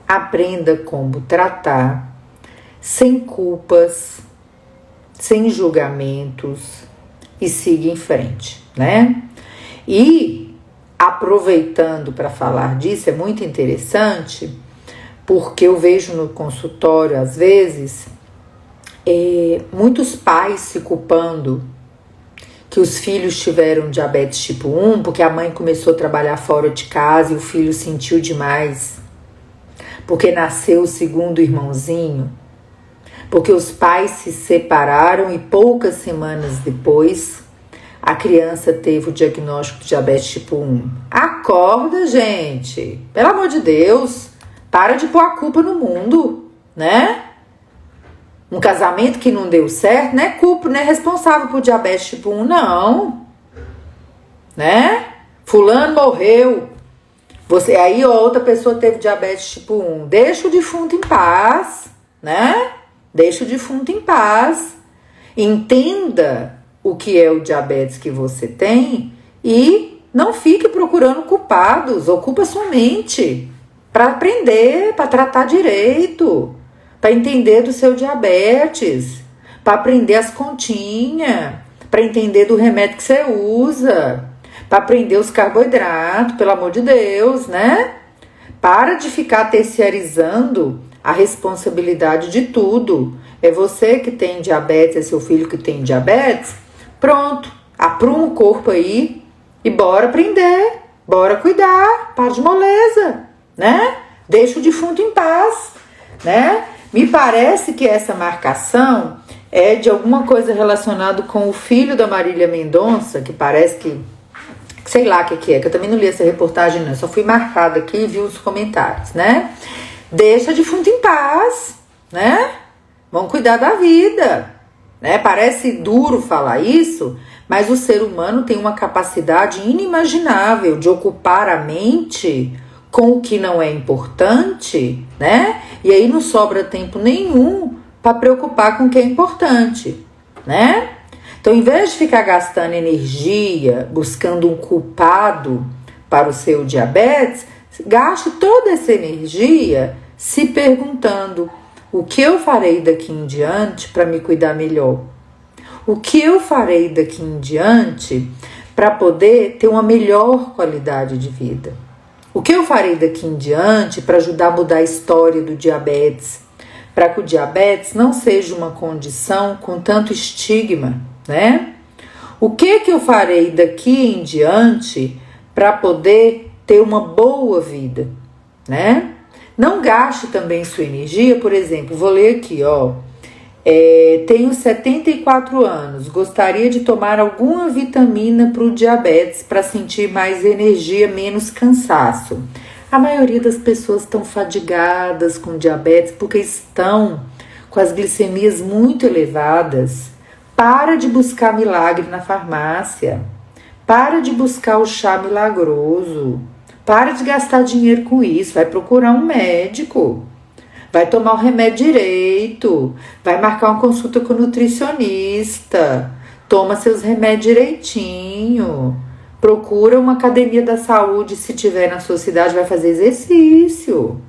Aprenda como tratar, sem culpas, sem julgamentos e siga em frente, né? E aproveitando para falar disso, é muito interessante, porque eu vejo no consultório, às vezes, muitos pais se culpando que os filhos tiveram diabetes tipo 1 porque a mãe começou a trabalhar fora de casa e o filho sentiu demais, porque nasceu o segundo irmãozinho, porque os pais se separaram e poucas semanas depois a criança teve o diagnóstico de diabetes tipo 1. Acorda, gente! Pelo amor de Deus! Para de pôr a culpa no mundo, né? Um casamento que não deu certo, não é culpa, não é responsável por diabetes tipo 1, não. Né? Fulano morreu. Aí outra pessoa teve diabetes tipo 1. Deixa o defunto em paz, né? Deixa o defunto em paz. Entenda o que é o diabetes que você tem e não fique procurando culpados. Ocupa sua mente para aprender, para tratar direito, para entender do seu diabetes, para aprender as continhas, para entender do remédio que você usa, para aprender os carboidratos, pelo amor de Deus, né? Para de ficar terciarizando a responsabilidade de tudo. É você que tem diabetes, é seu filho que tem diabetes. Pronto, apruma o corpo aí e bora aprender, bora cuidar, para de moleza, né? Deixa o defunto em paz, né? Me parece que essa marcação é de alguma coisa relacionada com o filho da Marília Mendonça, que parece que sei lá o que é, que eu também não li essa reportagem não, só fui marcada aqui e vi os comentários, né? Deixa defunto em paz, né? Vamos cuidar da vida, né? Parece duro falar isso, mas o ser humano tem uma capacidade inimaginável de ocupar a mente com o que não é importante, né? E aí não sobra tempo nenhum para preocupar com o que é importante, né? Então, em vez de ficar gastando energia, buscando um culpado para o seu diabetes, gaste toda essa energia se perguntando: o que eu farei daqui em diante para me cuidar melhor? O que eu farei daqui em diante para poder ter uma melhor qualidade de vida? O que eu farei daqui em diante para ajudar a mudar a história do diabetes? Para que o diabetes não seja uma condição com tanto estigma, né? O que eu farei daqui em diante para poder ter uma boa vida, né? Não gaste também sua energia, por exemplo, vou ler aqui, ó. Tenho 74 anos, gostaria de tomar alguma vitamina para o diabetes para sentir mais energia, menos cansaço. A maioria das pessoas estão fadigadas com diabetes porque estão com as glicemias muito elevadas. Para de buscar milagre na farmácia. Para de buscar o chá milagroso. Para de gastar dinheiro com isso. Vai procurar um médico. Vai tomar o remédio direito. Vai marcar uma consulta com o nutricionista. Toma seus remédios direitinho. Procura uma academia da saúde, se tiver na sua cidade, vai fazer exercício.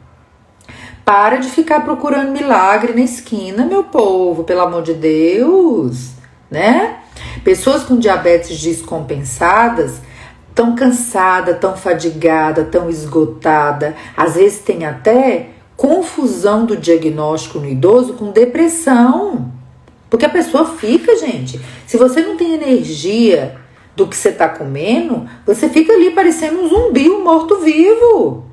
Para de ficar procurando milagre na esquina, meu povo, pelo amor de Deus, né? Pessoas com diabetes descompensadas tão cansada, tão fadigada, tão esgotada, às vezes tem até confusão do diagnóstico no idoso com depressão. Porque a pessoa fica, gente, se você não tem energia do que você está comendo, você fica ali parecendo um zumbi, um morto-vivo.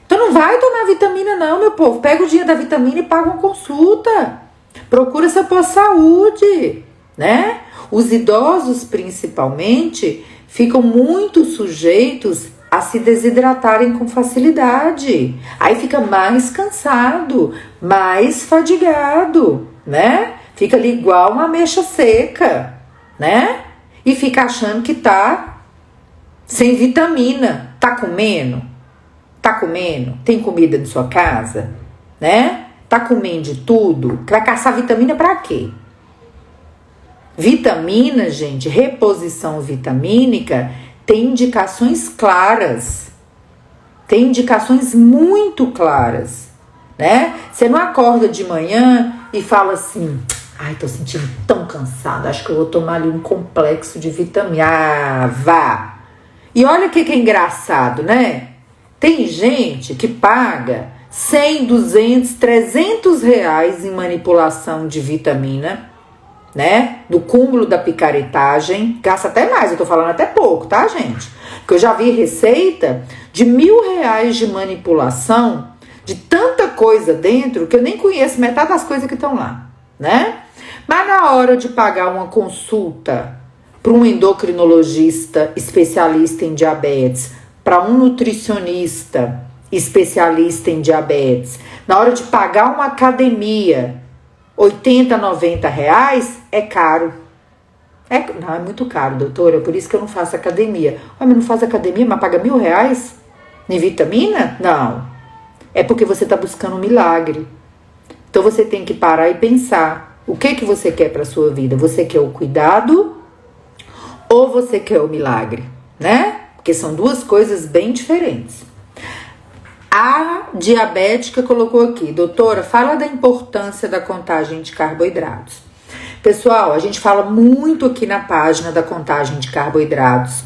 Então não vai tomar vitamina não, meu povo. Pega o dinheiro da vitamina e paga uma consulta. Procura seu pós-saúde, né? Os idosos, principalmente, ficam muito sujeitos a se desidratarem com facilidade. Aí fica mais cansado, mais fadigado, né? Fica ali igual uma ameixa seca, né? E fica achando que tá sem vitamina. Tá comendo? Tá comendo? Tem comida na sua casa? Né? Tá comendo de tudo? Vai caçar vitamina pra quê? Vitamina, gente, reposição vitamínica tem indicações claras. Tem indicações muito claras, né? Você não acorda de manhã e fala assim: ai, tô sentindo tão cansada, acho que eu vou tomar ali um complexo de vitamina. Ah, vá! E olha o que é engraçado, né? Tem gente que paga 100, 200, 300 reais em manipulação de vitamina, né? Do cúmulo da picaretagem. Gasta até mais, eu tô falando até pouco, tá, gente? Porque eu já vi receita de R$1.000 de manipulação, de tanta coisa dentro, que eu nem conheço metade das coisas que estão lá, né? Mas na hora de pagar uma consulta para um endocrinologista especialista em diabetes, para um nutricionista especialista em diabetes, na hora de pagar uma academia, 80, 90 reais, é caro. Não, é muito caro, doutora, por isso que eu não faço academia. Mas não faz academia, mas paga R$1.000 em vitamina? Não. É porque você está buscando um milagre. Então você tem que parar e pensar, o que você quer para a sua vida? Você quer o cuidado ou você quer o milagre, né? Porque são duas coisas bem diferentes. A diabética colocou aqui: doutora, fala da importância da contagem de carboidratos. Pessoal, a gente fala muito aqui na página da contagem de carboidratos,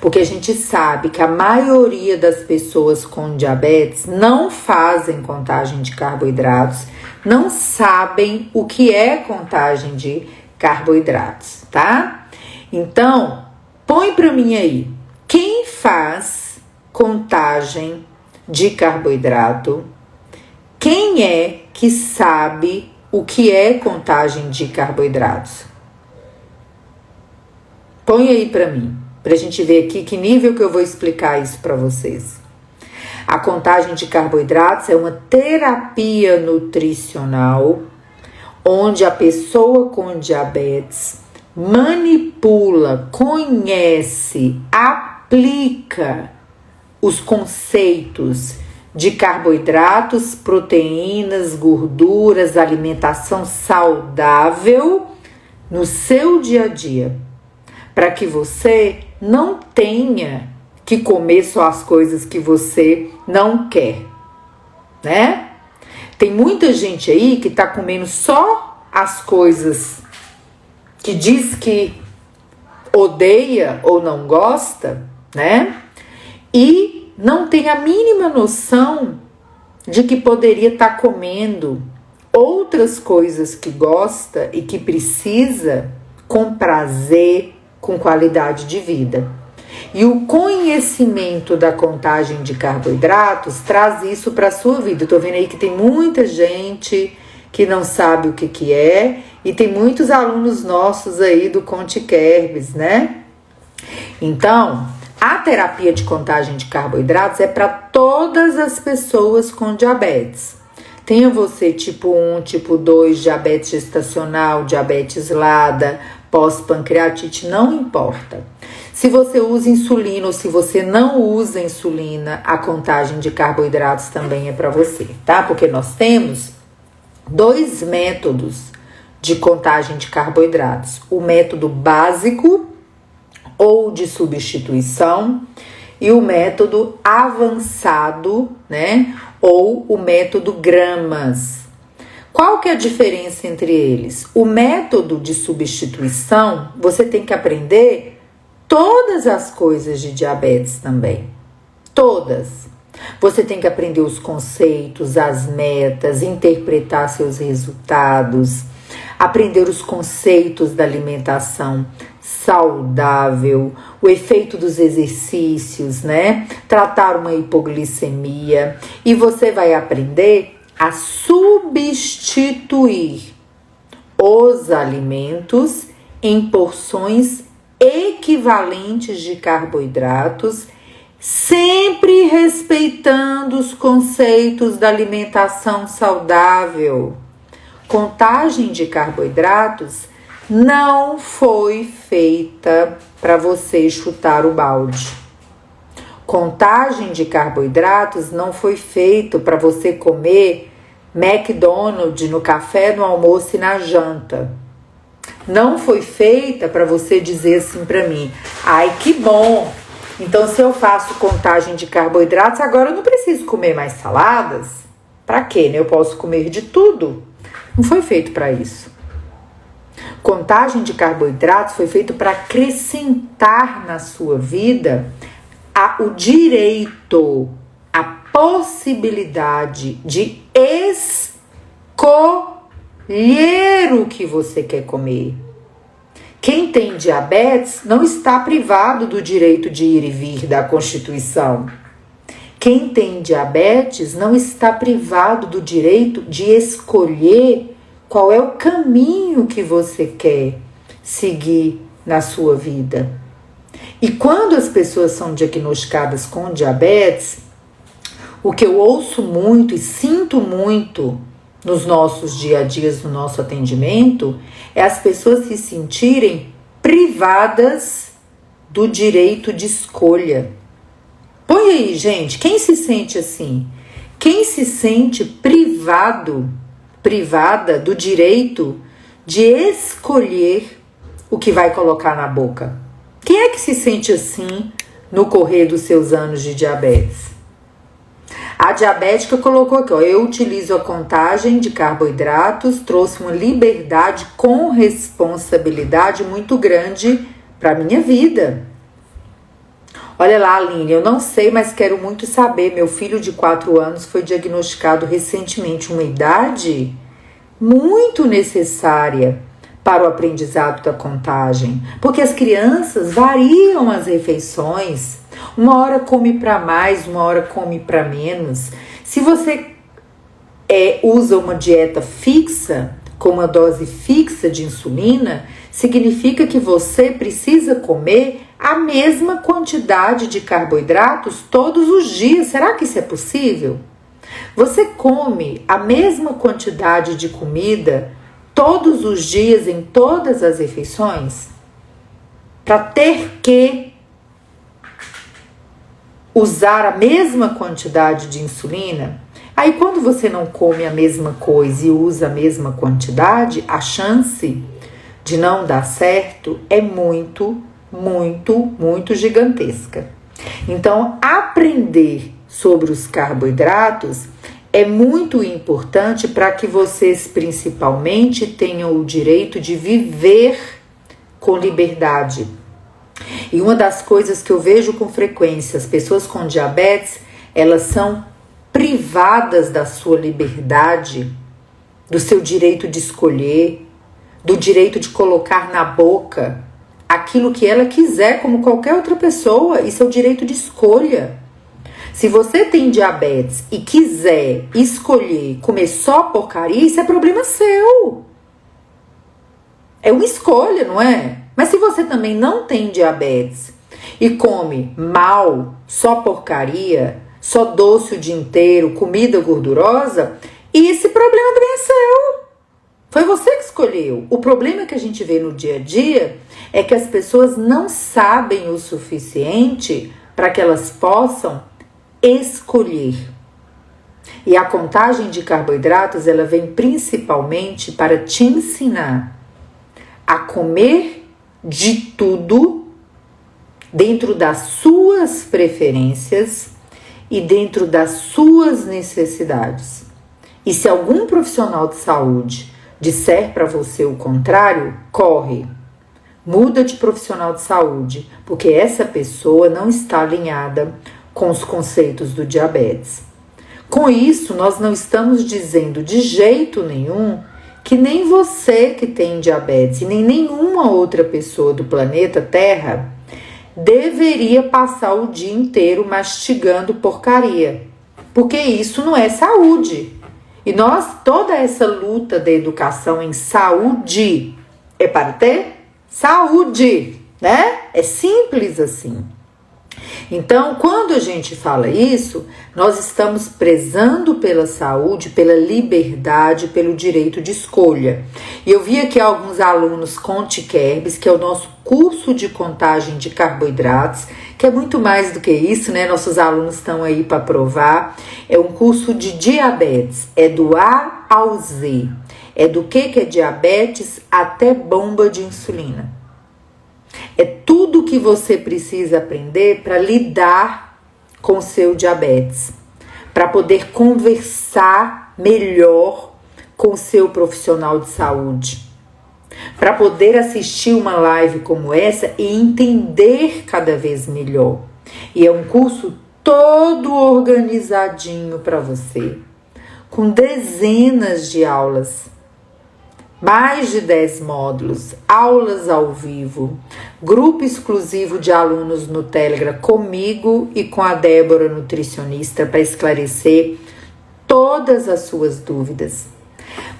porque a gente sabe que a maioria das pessoas com diabetes não fazem contagem de carboidratos, não sabem o que é contagem de carboidratos, tá? Então, põe pra mim aí, quem faz contagem de carboidrato? Quem é que sabe o que é contagem de carboidratos? Põe aí pra mim, pra gente ver aqui que nível que eu vou explicar isso pra vocês. A contagem de carboidratos é uma terapia nutricional onde a pessoa com diabetes manipula, conhece, aplica os conceitos de carboidratos, proteínas, gorduras, alimentação saudável no seu dia a dia, para que você não tenha que comer só as coisas que você não quer, né? Tem muita gente aí que tá comendo só as coisas que diz que odeia ou não gosta, né? E não tem a mínima noção de que poderia estar comendo outras coisas que gosta e que precisa com prazer, com qualidade de vida. E o conhecimento da contagem de carboidratos traz isso para a sua vida. Eu tô vendo aí que tem muita gente que não sabe o que é, e tem muitos alunos nossos aí do Conte Kerbs, né? Então, a terapia de contagem de carboidratos é para todas as pessoas com diabetes. Tenha você tipo 1, tipo 2, diabetes gestacional, diabetes LADA, pós-pancreatite, não importa. Se você usa insulina ou se você não usa insulina, a contagem de carboidratos também é para você, tá? Porque nós temos 2 métodos de contagem de carboidratos. O método básico ou de substituição e o método avançado, né? Ou o método gramas. Qual que é a diferença entre eles? O método de substituição, você tem que aprender todas as coisas de diabetes também. Todas. Você tem que aprender os conceitos, as metas, interpretar seus resultados, aprender os conceitos da alimentação saudável, o efeito dos exercícios, né? Tratar uma hipoglicemia. E você vai aprender a substituir os alimentos em porções equivalentes de carboidratos, sempre respeitando os conceitos da alimentação saudável. Contagem de carboidratos não foi feita para você chutar o balde. Contagem de carboidratos não foi feito para você comer McDonald's no café, no almoço e na janta. Não foi feita para você dizer assim para mim: ai, que bom! Então, se eu faço contagem de carboidratos, agora eu não preciso comer mais saladas. Para quê, né? Eu posso comer de tudo. Não foi feito para isso. Contagem de carboidratos foi feito para acrescentar na sua vida o direito, a possibilidade de escolher o que você quer comer. Quem tem diabetes não está privado do direito de ir e vir da Constituição. Quem tem diabetes não está privado do direito de escolher qual é o caminho que você quer seguir na sua vida. E quando as pessoas são diagnosticadas com diabetes, o que eu ouço muito e sinto muito nos nossos dia a dias, no nosso atendimento, é as pessoas se sentirem privadas do direito de escolha. Põe aí, gente, quem se sente assim? Quem se sente privada do direito de escolher o que vai colocar na boca? Quem é que se sente assim no correr dos seus anos de diabetes? A diabética colocou aqui, ó, eu utilizo a contagem de carboidratos, trouxe uma liberdade com responsabilidade muito grande para minha vida. Olha lá, Aline, eu não sei, mas quero muito saber. Meu filho de 4 anos foi diagnosticado recentemente, uma idade muito necessária para o aprendizado da contagem, porque as crianças variam as refeições. Uma hora come para mais, uma hora come para menos. Se você usa uma dieta fixa, com uma dose fixa de insulina, significa que você precisa comer a mesma quantidade de carboidratos todos os dias. Será que isso é possível? Você come a mesma quantidade de comida todos os dias em todas as refeições? Para ter que usar a mesma quantidade de insulina? Aí quando você não come a mesma coisa e usa a mesma quantidade, a chance de não dar certo é muito, muito, muito gigantesca. Então, aprender sobre os carboidratos é muito importante para que vocês principalmente tenham o direito de viver com liberdade. E uma das coisas que eu vejo com frequência, as pessoas com diabetes, elas são privadas da sua liberdade, do seu direito de escolher, do direito de colocar na boca aquilo que ela quiser, como qualquer outra pessoa. Isso é o direito de escolha. Se você tem diabetes e quiser escolher comer só porcaria, isso é problema seu. É uma escolha, não é? Mas se você também não tem diabetes e come mal, só porcaria, só doce o dia inteiro, comida gordurosa, esse problema também é seu. Foi você que escolheu. O problema que a gente vê no dia a dia é que as pessoas não sabem o suficiente para que elas possam escolher. E a contagem de carboidratos, ela vem principalmente para te ensinar a comer de tudo dentro das suas preferências e dentro das suas necessidades. E se algum profissional de saúde disser para você o contrário, corre. Muda de profissional de saúde, porque essa pessoa não está alinhada com os conceitos do diabetes. Com isso, nós não estamos dizendo de jeito nenhum que nem você que tem diabetes e nem nenhuma outra pessoa do planeta Terra deveria passar o dia inteiro mastigando porcaria, porque isso não é saúde. E toda essa luta da educação em saúde é para ter saúde, né? É simples assim. Então, quando a gente fala isso, nós estamos prezando pela saúde, pela liberdade, pelo direito de escolha. E eu vi aqui alguns alunos ContiKerbs, que é o nosso curso de contagem de carboidratos, que é muito mais do que isso, né? Nossos alunos estão aí para provar. É um curso de diabetes, é do A ao Z. É do que é diabetes até bomba de insulina. É tudo que você precisa aprender para lidar com o seu diabetes, para poder conversar melhor com o seu profissional de saúde, para poder assistir uma live como essa e entender cada vez melhor. E é um curso todo organizadinho para você, com dezenas de aulas. Mais de 10 módulos, aulas ao vivo, grupo exclusivo de alunos no Telegram comigo e com a Débora, nutricionista, para esclarecer todas as suas dúvidas.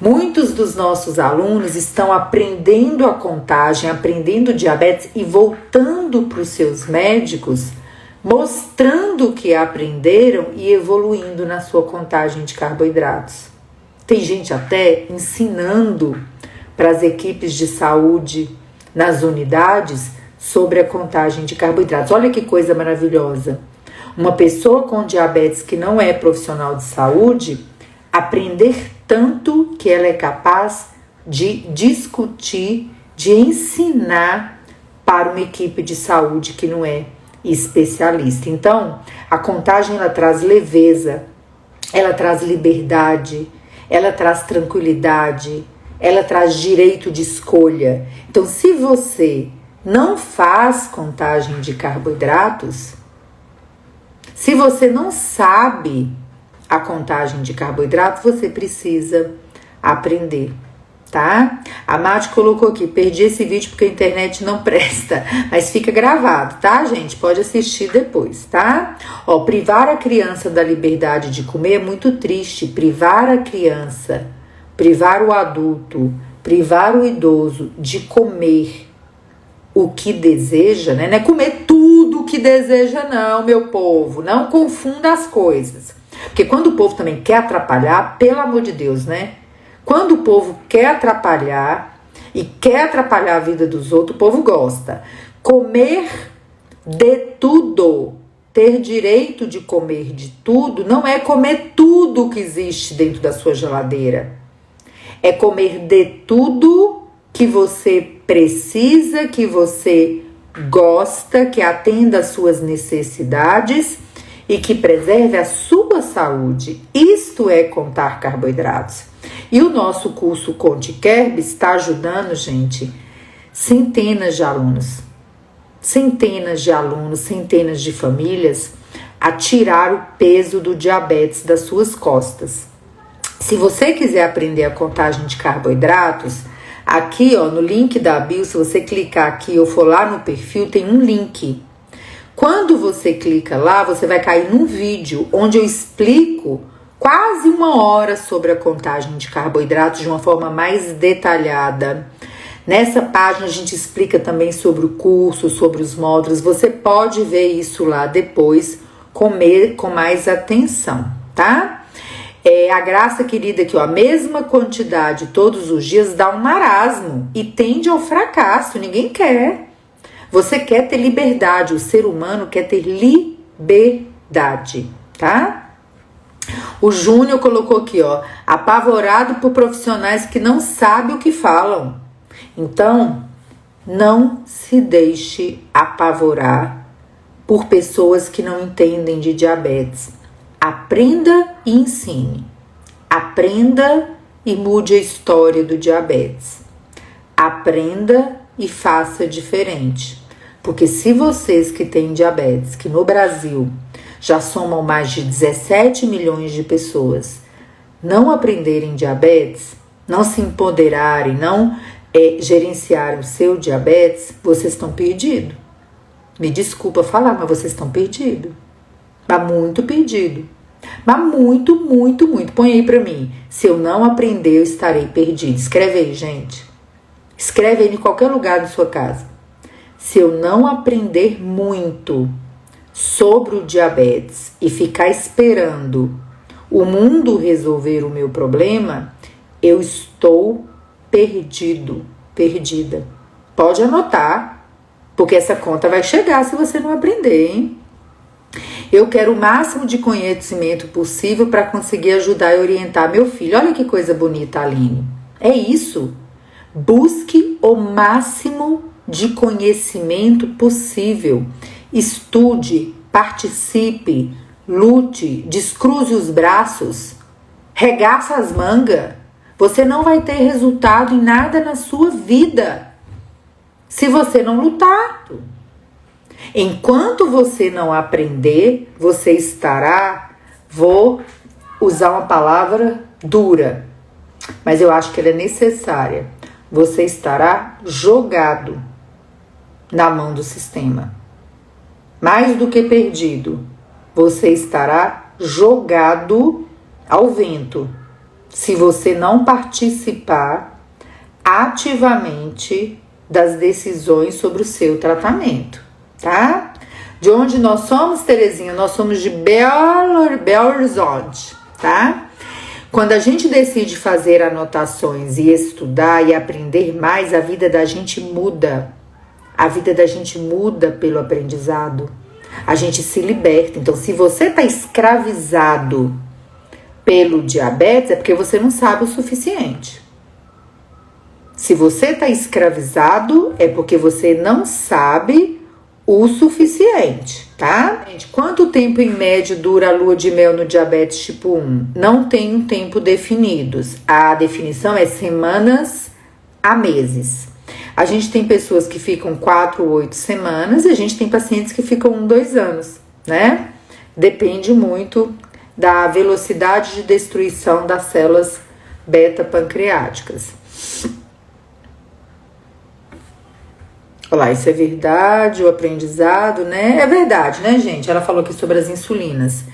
Muitos dos nossos alunos estão aprendendo a contagem, aprendendo diabetes e voltando para os seus médicos, mostrando o que aprenderam e evoluindo na sua contagem de carboidratos. Tem gente até ensinando para as equipes de saúde nas unidades sobre a contagem de carboidratos. Olha que coisa maravilhosa. Uma pessoa com diabetes que não é profissional de saúde aprender tanto que ela é capaz de discutir, de ensinar para uma equipe de saúde que não é especialista. Então, a contagem ela traz leveza, ela traz liberdade, ela traz tranquilidade, ela traz direito de escolha. Então, se você não faz contagem de carboidratos, se você não sabe a contagem de carboidratos, você precisa aprender, tá? A Mati colocou aqui, perdi esse vídeo porque a internet não presta, mas fica gravado, tá, gente? Pode assistir depois, tá? Ó, privar a criança da liberdade de comer é muito triste. Privar a criança, privar o adulto, privar o idoso de comer o que deseja, né? Não é comer tudo o que deseja, não, meu povo. Não confunda as coisas. Porque quando o povo também quer atrapalhar, pelo amor de Deus, né? Quando o povo quer atrapalhar e quer atrapalhar a vida dos outros, o povo gosta. Comer de tudo, ter direito de comer de tudo, não é comer tudo que existe dentro da sua geladeira. É comer de tudo que você precisa, que você gosta, que atenda às suas necessidades e que preserve a sua saúde. Isto é contar carboidratos. E o nosso curso ContiKerbs está ajudando, gente, centenas de alunos, centenas de famílias a tirar o peso do diabetes das suas costas. Se você quiser aprender a contagem de carboidratos, Aqui, ó, no link da bio, se você clicar aqui ou for lá no perfil, tem um link. Quando você clica lá, você vai cair num vídeo onde eu explico quase 1 hora sobre a contagem de carboidratos de uma forma mais detalhada. Nessa página a gente explica também sobre o curso, sobre os módulos. Você pode ver isso lá depois com mais atenção, tá? A Graça querida aqui, ó, a mesma quantidade todos os dias dá um marasmo e tende ao fracasso, ninguém quer. Você quer ter liberdade, o ser humano quer ter liberdade, tá? O Júnior colocou aqui, ó, apavorado por profissionais que não sabem o que falam. Então, não se deixe apavorar por pessoas que não entendem de diabetes. Aprenda e ensine. Aprenda e mude a história do diabetes. Aprenda e faça diferente. Porque se vocês que têm diabetes, que no Brasil já somam mais de 17 milhões de pessoas, não aprenderem diabetes, não se empoderarem, não gerenciarem o seu diabetes, vocês estão perdidos. Me desculpa falar, mas vocês estão perdidos. Mas muito perdido. Mas muito, muito, muito. Põe aí pra mim. Se eu não aprender, eu estarei perdido. Escreve aí, gente. Escreve aí em qualquer lugar da sua casa. Se eu não aprender muito sobre o diabetes e ficar esperando o mundo resolver o meu problema, eu estou perdido, perdida. Pode anotar, porque essa conta vai chegar se você não aprender, hein? Eu quero o máximo de conhecimento possível para conseguir ajudar e orientar meu filho. Olha que coisa bonita, Aline. É isso. Busque o máximo de conhecimento possível. Estude, participe, lute, descruze os braços, regaça as mangas. Você não vai ter resultado em nada na sua vida se você não lutar. Enquanto você não aprender, você estará, vou usar uma palavra dura, mas eu acho que ela é necessária. Você estará jogado na mão do sistema. Mais do que perdido, você estará jogado ao vento. Se você não participar ativamente das decisões sobre o seu tratamento, tá? De onde nós somos, Terezinha? Nós somos de Belo Horizonte, tá? Quando a gente decide fazer anotações e estudar e aprender mais, a vida da gente muda. A vida da gente muda pelo aprendizado. A gente se liberta. Então, se você está escravizado pelo diabetes, é porque você não sabe o suficiente. Se você está escravizado, é porque você não sabe o suficiente, tá? Gente, quanto tempo em média dura a lua de mel no diabetes tipo 1? Não tem um tempo definidos. A definição é semanas a meses. A gente tem pessoas que ficam 4 ou 8 semanas e a gente tem pacientes que ficam 1, 2 anos, né? Depende muito da velocidade de destruição das células beta-pancreáticas. Olha lá, isso é verdade, o aprendizado, né? É verdade, né, gente? Ela falou aqui sobre as insulinas.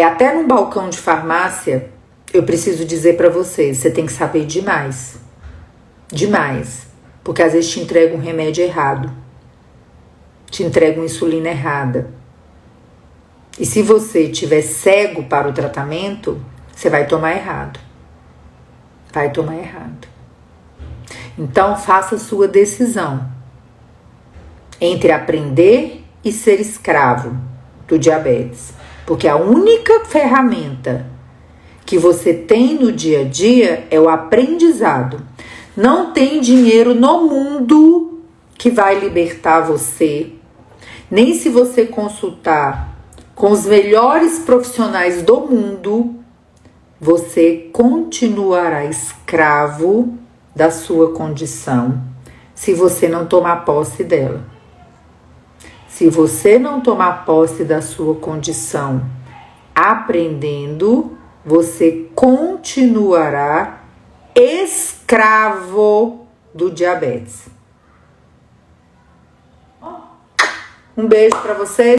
Até num balcão de farmácia, eu preciso dizer pra vocês, você tem que saber demais. Demais. Porque às vezes te entrega um remédio errado. Te entrega uma insulina errada. E se você estiver cego para o tratamento, você vai tomar errado. Vai tomar errado. Então, faça a sua decisão entre aprender e ser escravo do diabetes. Porque a única ferramenta que você tem no dia a dia é o aprendizado. Não tem dinheiro no mundo que vai libertar você. Nem se você consultar com os melhores profissionais do mundo, você continuará escravo da sua condição se você não tomar posse dela. Se você não tomar posse da sua condição aprendendo, você continuará escravo do diabetes. Um beijo para vocês.